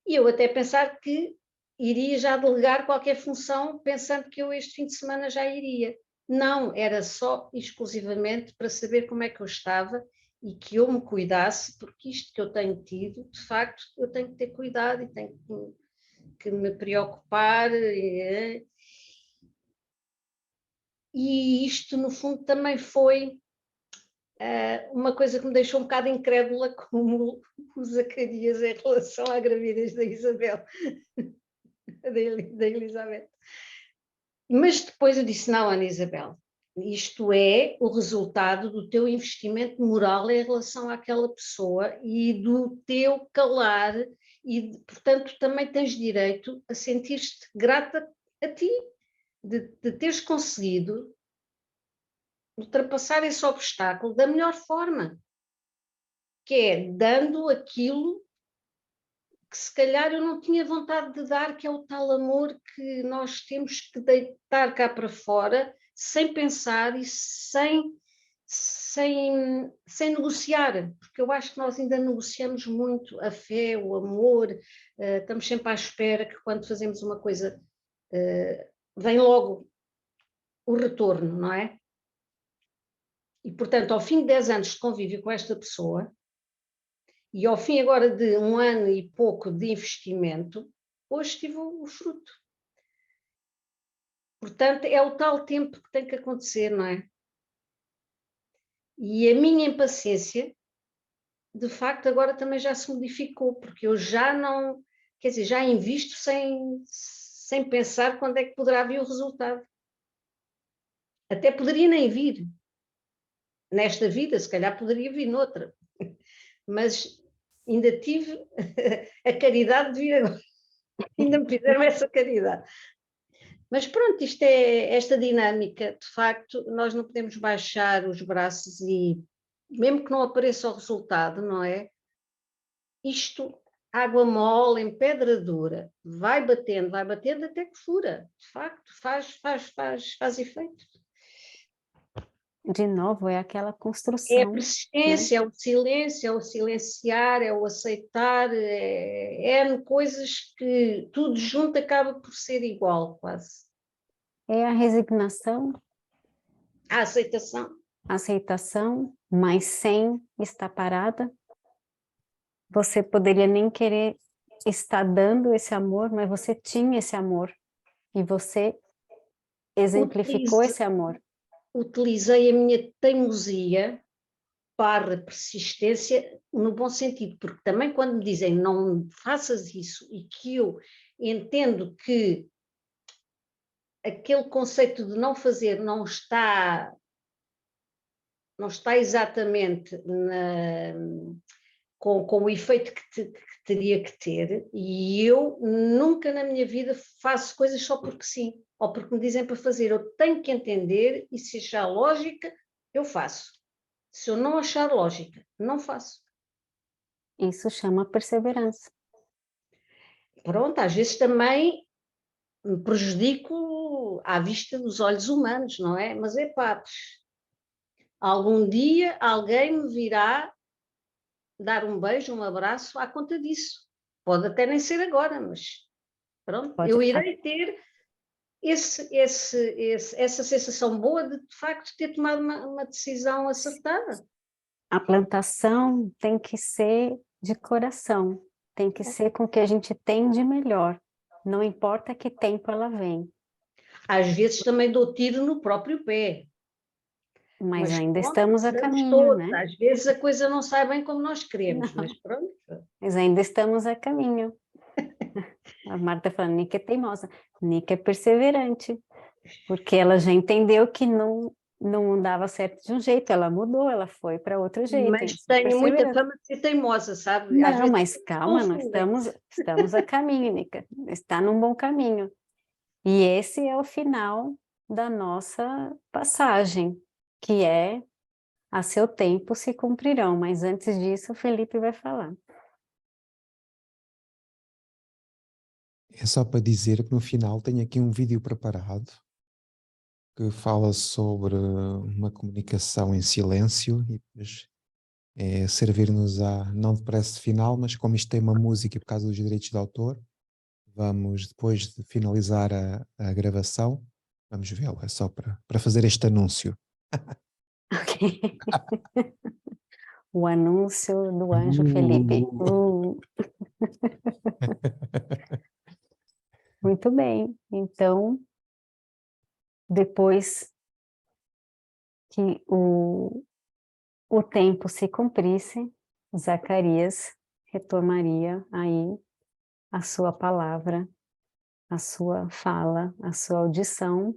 E eu até pensar que iria já delegar qualquer função, pensando que eu este fim de semana já iria. Não, era só exclusivamente para saber como é que eu estava e que eu me cuidasse, porque isto que eu tenho tido, de facto, eu tenho que ter cuidado e tenho que me preocupar. E isto, no fundo, também foi uma coisa que me deixou um bocado incrédula, como o Zacarias em relação à gravidez da Isabel, da Elizabeth. Mas depois eu disse, não, Ana Isabel, isto é o resultado do teu investimento moral em relação àquela pessoa e do teu calar e, portanto, também tens direito a sentir-te grata a ti, de teres conseguido ultrapassar esse obstáculo da melhor forma, que é dando aquilo que se calhar eu não tinha vontade de dar, que é o tal amor que nós temos que deitar cá para fora, sem pensar e sem negociar, porque eu acho que nós ainda negociamos muito a fé, o amor, estamos sempre à espera que quando fazemos uma coisa vem logo o retorno, não é? E, portanto, ao fim de 10 anos de convívio com esta pessoa, e ao fim agora de 1 ano e pouco de investimento, hoje tive o fruto. Portanto, é o tal tempo que tem que acontecer, não é? E a minha impaciência, de facto, agora também já se modificou, porque eu já não, quer dizer, já invisto sem pensar quando é que poderá vir o resultado. Até poderia nem vir. Nesta vida, se calhar poderia vir noutra. Mas ainda tive a caridade de vir agora. Ainda me fizeram essa caridade. Mas pronto, isto é esta dinâmica. De facto, nós não podemos baixar os braços e, mesmo que não apareça o resultado, não é? Isto, água mole em pedra dura, vai batendo até que fura. De facto, faz efeito. De novo, é aquela construção. É a persistência, né? é o silêncio, é o silenciar, é o aceitar, é coisas que tudo junto acaba por ser igual, quase. É a resignação. A aceitação. A aceitação, mas sem estar parada. Você poderia nem querer estar dando esse amor, mas você tinha esse amor. E você exemplificou esse amor. Utilizei a minha teimosia / persistência no bom sentido, porque também quando me dizem não faças isso e que eu entendo que aquele conceito de não fazer não está exatamente com o efeito que teria que ter, e eu nunca na minha vida faço coisas só porque sim, ou porque me dizem para fazer. Eu tenho que entender, e se achar lógica, eu faço. Se eu não achar lógica, não faço. Isso chama perseverança. Pronto, às vezes também me prejudico à vista dos olhos humanos, não é? Mas é pá, algum dia alguém me virá dar um beijo, um abraço à conta disso. Pode até nem ser agora, mas pronto, eu irei ter essa sensação boa de facto ter tomado uma decisão acertada. A plantação tem que ser de coração, tem que ser com o que a gente tem de melhor, não importa que tempo ela vem. Às vezes também dou tiro no próprio pé. Mas ainda pronto, estamos a caminho, todos. né? Às vezes a coisa não sai bem como nós queremos, mas pronto. Mas ainda estamos a caminho. A Marta falando, Nica é teimosa, Nica é perseverante, porque ela já entendeu que não dava certo de um jeito, ela mudou, ela foi para outro jeito. Mas tenho muita fama de ser teimosa, sabe? Não, mas calma, nós estamos a caminho, Nica, está num bom caminho. E esse é o final da nossa passagem, que é a seu tempo se cumprirão, mas antes disso o Felipe vai falar. É só para dizer que no final tenho aqui um vídeo preparado que fala sobre uma comunicação em silêncio e depois é servir-nos a, não de prece final, mas como isto tem uma música por causa dos direitos de autor, vamos depois de finalizar a gravação, vamos vê-lo, é só para fazer este anúncio. Ok. O anúncio do anjo Felipe. Muito bem, então, depois que o tempo se cumprisse, Zacarias retomaria aí a sua palavra, a sua fala, a sua audição,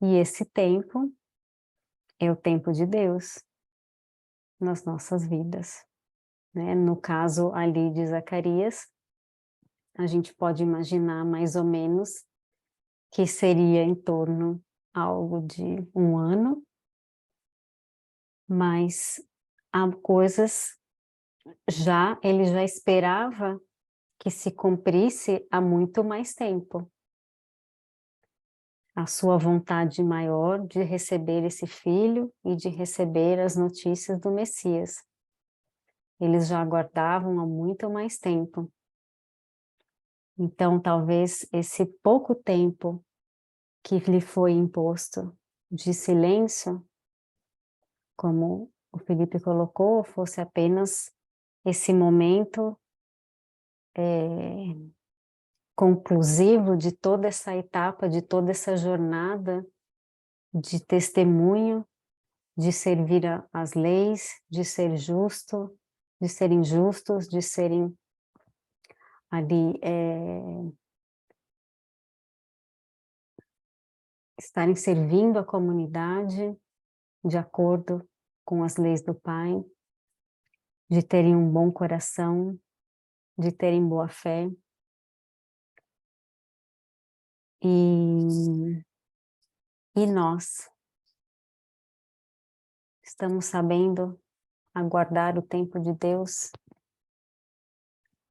e esse tempo é o tempo de Deus nas nossas vidas, né? No caso ali de Zacarias, a gente pode imaginar mais ou menos que seria em torno algo de 1 ano, mas há coisas ele já esperava que se cumprisse há muito mais tempo. A sua vontade maior de receber esse filho e de receber as notícias do Messias. Eles já aguardavam há muito mais tempo. Então, talvez esse pouco tempo que lhe foi imposto de silêncio, como o Felipe colocou, fosse apenas esse momento conclusivo de toda essa etapa, de toda essa jornada de testemunho, de servir às leis, de ser justo, de serem justos, de serem ali, estarem servindo a comunidade de acordo com as leis do Pai, de terem um bom coração, de terem boa fé. E nós estamos sabendo aguardar o tempo de Deus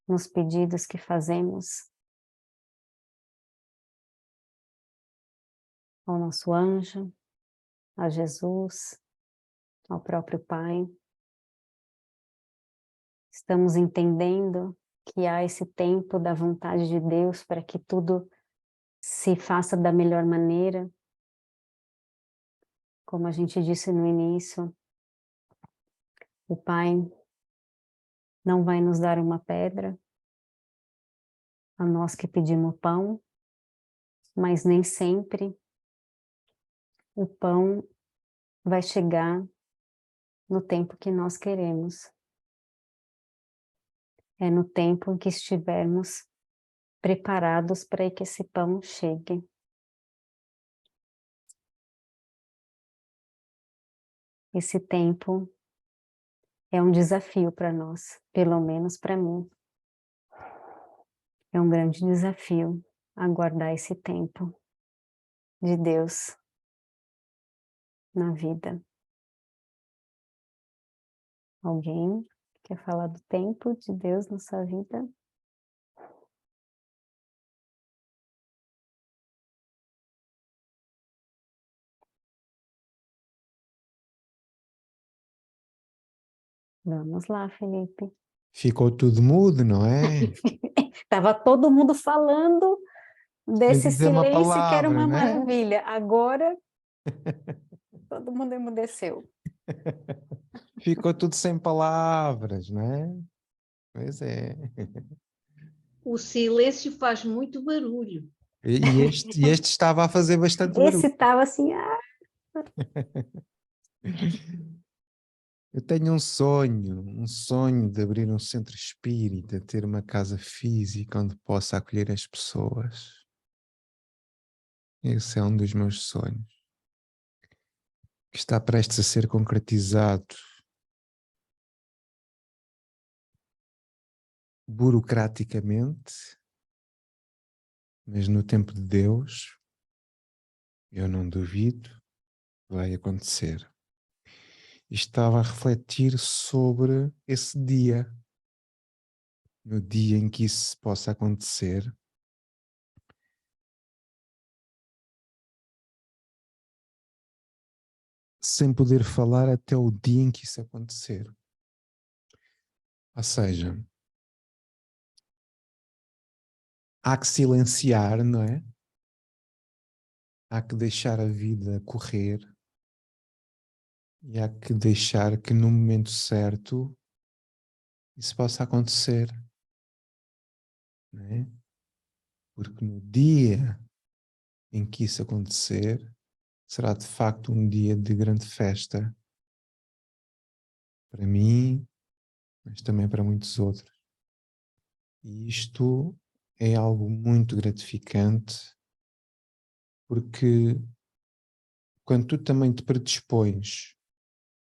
nos pedidos que fazemos ao nosso anjo, a Jesus, ao próprio Pai. Estamos entendendo que há esse tempo da vontade de Deus para que tudo se faça da melhor maneira. Como a gente disse no início, o Pai não vai nos dar uma pedra, a nós que pedimos pão, mas nem sempre o pão vai chegar no tempo que nós queremos. É no tempo em que estivermos preparados para que esse pão chegue. Esse tempo É um desafio para nós, pelo menos para mim. É um grande desafio aguardar esse tempo de Deus na vida. Alguém quer falar do tempo de Deus na sua vida? Vamos lá, Felipe. Ficou tudo mudo, não é? Estava todo mundo falando desse dizer uma silêncio que era palavra, uma né? maravilha. Agora, todo mundo emudeceu. Ficou tudo sem palavras, não é? Pois é. O silêncio faz muito barulho. E este estava a fazer bastante Esse barulho. estava assim, Eu tenho um sonho de abrir um centro espírita, ter uma casa física onde possa acolher as pessoas. Esse é um dos meus sonhos, que está prestes a ser concretizado burocraticamente, mas no tempo de Deus, eu não duvido, vai acontecer. E estava a refletir sobre esse dia, no dia em que isso possa acontecer. Sem poder falar até o dia em que isso acontecer. Ou seja, há que silenciar, não é? Há que deixar a vida correr e há que deixar que no momento certo isso possa acontecer, não é? Porque no dia em que isso acontecer, será de facto um dia de grande festa para mim, mas também para muitos outros. E isto é algo muito gratificante, porque quando tu também te predispões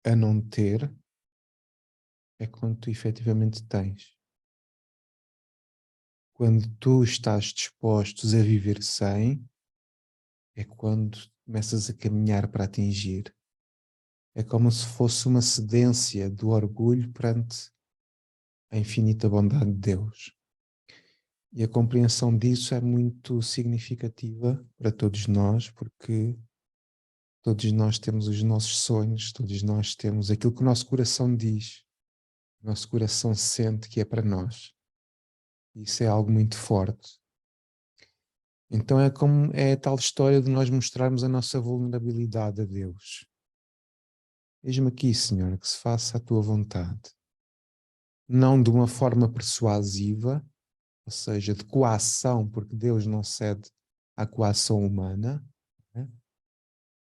a não ter, é quando tu efetivamente tens. Quando tu estás dispostos a viver sem, é quando começas a caminhar para atingir. É como se fosse uma cedência do orgulho perante a infinita bondade de Deus. E a compreensão disso é muito significativa para todos nós, porque todos nós temos os nossos sonhos, todos nós temos aquilo que o nosso coração diz, o nosso coração sente que é para nós. Isso é algo muito forte. Então é a tal história de nós mostrarmos a nossa vulnerabilidade a Deus. Eis-me aqui, Senhor, que se faça a tua vontade. Não de uma forma persuasiva, ou seja, de coação, porque Deus não cede à coação humana, né?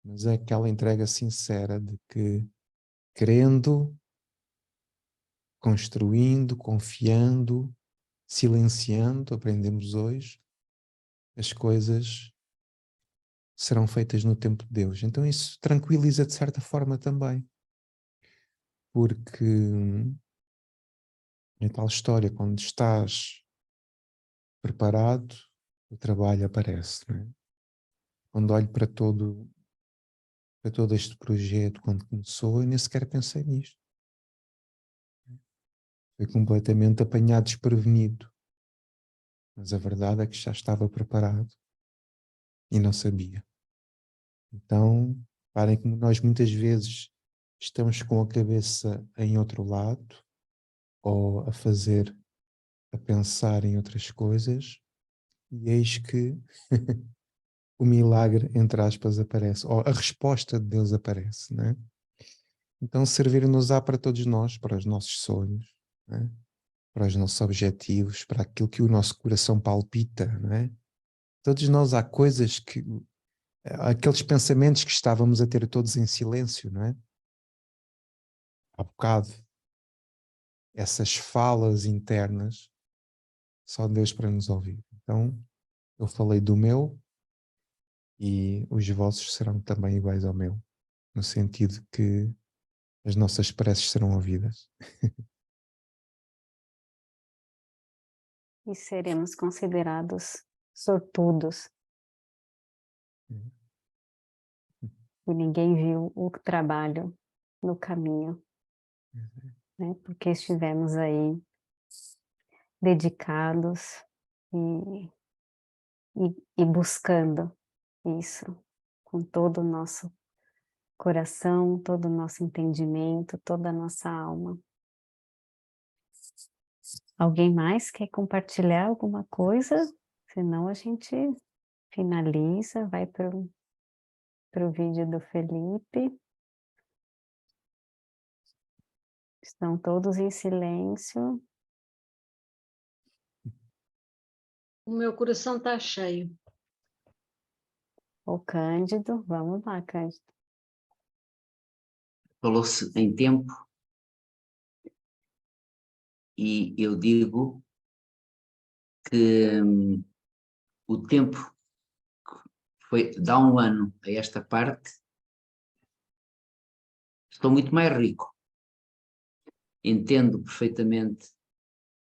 Mas é aquela entrega sincera de que, crendo, construindo, confiando, silenciando, aprendemos hoje, as coisas serão feitas no tempo de Deus. Então isso tranquiliza de certa forma também. Porque é tal história, quando estás preparado, o trabalho aparece. Não é? Quando olho para todo este projeto, quando começou, eu nem sequer pensei nisto. Foi completamente apanhado desprevenido. Mas a verdade é que já estava preparado e não sabia. Então, parem que nós muitas vezes estamos com a cabeça em outro lado ou a pensar em outras coisas e eis que o milagre, entre aspas, aparece, ou a resposta de Deus aparece, né? Então servir-nos-á para todos nós, para os nossos sonhos, né? Para os nossos objetivos, para aquilo que o nosso coração palpita, não é? Todos nós há coisas que, aqueles pensamentos que estávamos a ter todos em silêncio, não é? Há bocado, essas falas internas, só Deus para nos ouvir. Então, eu falei do meu e os vossos serão também iguais ao meu, no sentido que as nossas preces serão ouvidas. E seremos considerados sortudos. E ninguém viu o trabalho no caminho, né? Porque estivemos aí dedicados e buscando isso com todo o nosso coração, todo o nosso entendimento, toda a nossa alma. Alguém mais quer compartilhar alguma coisa? Senão a gente finaliza, vai para o vídeo do Felipe. Estão todos em silêncio. O meu coração está cheio. O Cândido, vamos lá, Cândido. Falou-se em tempo e eu digo que o tempo foi, dá um ano a esta parte, estou muito mais rico. Entendo perfeitamente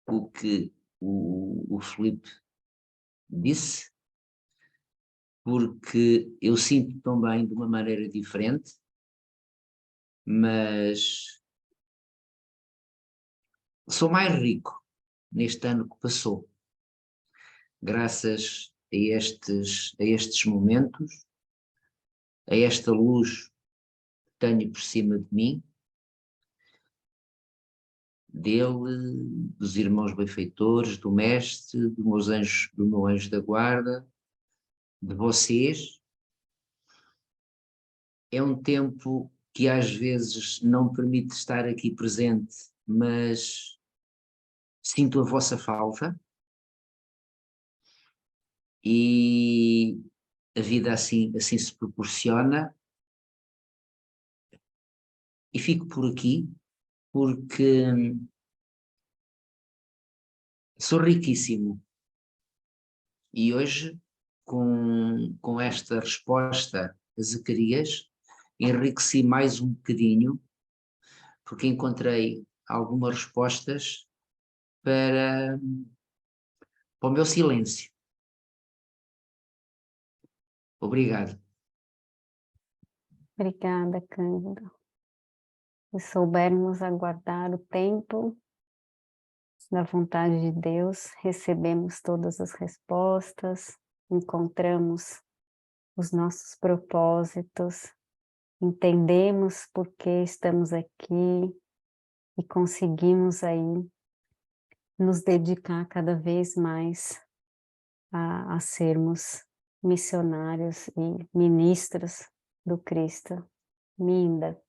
o que o Felipe disse, porque eu sinto também de uma maneira diferente, mas sou mais rico neste ano que passou, graças a estes momentos, a esta luz que tenho por cima de mim, dele, dos irmãos benfeitores, do mestre, do meu anjo da guarda, de vocês. É um tempo que às vezes não permite estar aqui presente, mas sinto a vossa falta e a vida assim se proporciona. E fico por aqui porque sou riquíssimo. E hoje, com esta resposta a Zacarias, enriqueci mais um bocadinho, porque encontrei algumas respostas para o meu silêncio. Obrigado. Obrigada, Cândido. Se soubermos aguardar o tempo da vontade de Deus, recebemos todas as respostas, encontramos os nossos propósitos, entendemos por que estamos aqui e conseguimos aí nos dedicar cada vez mais a sermos missionários e ministros do Cristo. Minda.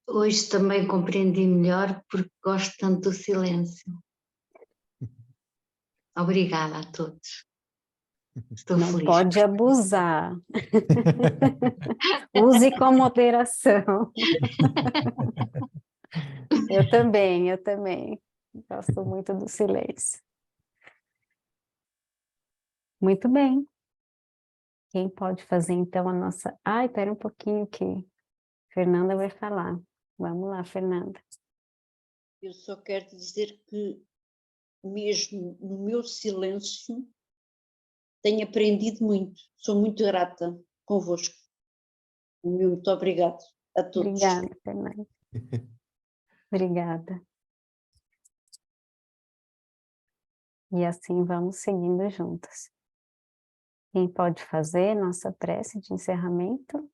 Hoje também compreendi melhor porque gosto tanto do silêncio. Obrigada a todos. Estou Não feliz. pode abusar. Use com moderação. Eu também. Gosto muito do silêncio. Muito bem. Quem pode fazer então a nossa... Ai, espera um pouquinho que Fernanda vai falar. Vamos lá, Fernanda. Eu só quero dizer que, mesmo no meu silêncio, tenho aprendido muito. Sou muito grata convosco. Muito obrigado a todos. Obrigada, Fernanda. Obrigada. E assim vamos seguindo juntas. Quem pode fazer nossa prece de encerramento?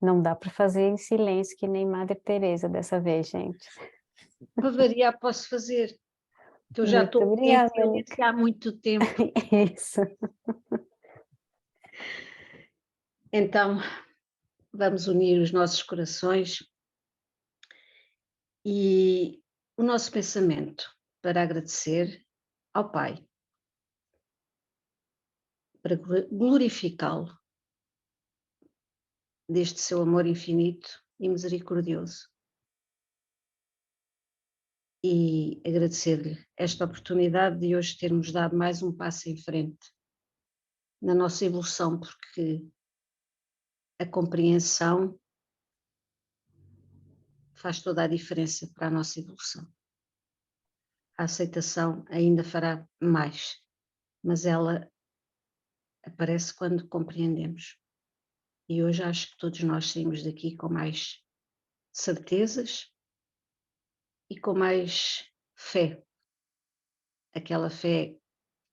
Não dá para fazer em silêncio que nem Madre Teresa dessa vez, gente. Para variar, posso fazer. Eu já estou em silêncio há muito tempo. Isso. Então, vamos unir os nossos corações e o nosso pensamento para agradecer ao Pai, para glorificá-lo deste seu amor infinito e misericordioso. E agradecer-lhe esta oportunidade de hoje termos dado mais um passo em frente na nossa evolução, porque a compreensão faz toda a diferença para a nossa evolução. A aceitação ainda fará mais, mas ela aparece quando compreendemos. E hoje acho que todos nós saímos daqui com mais certezas e com mais fé. Aquela fé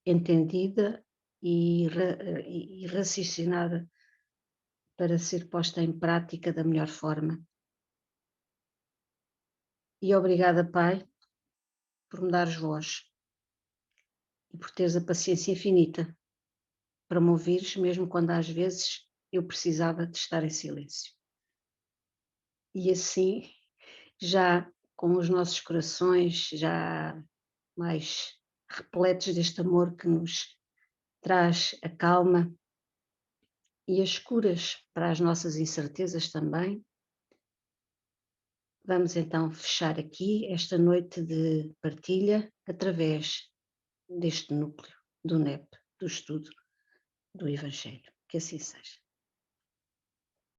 entendida e raciocinada para ser posta em prática da melhor forma. E obrigada, Pai, por me dares voz e por teres a paciência infinita para me ouvires, mesmo quando às vezes eu precisava de estar em silêncio. E assim, já com os nossos corações já mais repletos deste amor que nos traz a calma e as curas para as nossas incertezas também, vamos então fechar aqui esta noite de partilha através deste núcleo do NEP, do estudo do Evangelho. Que assim seja.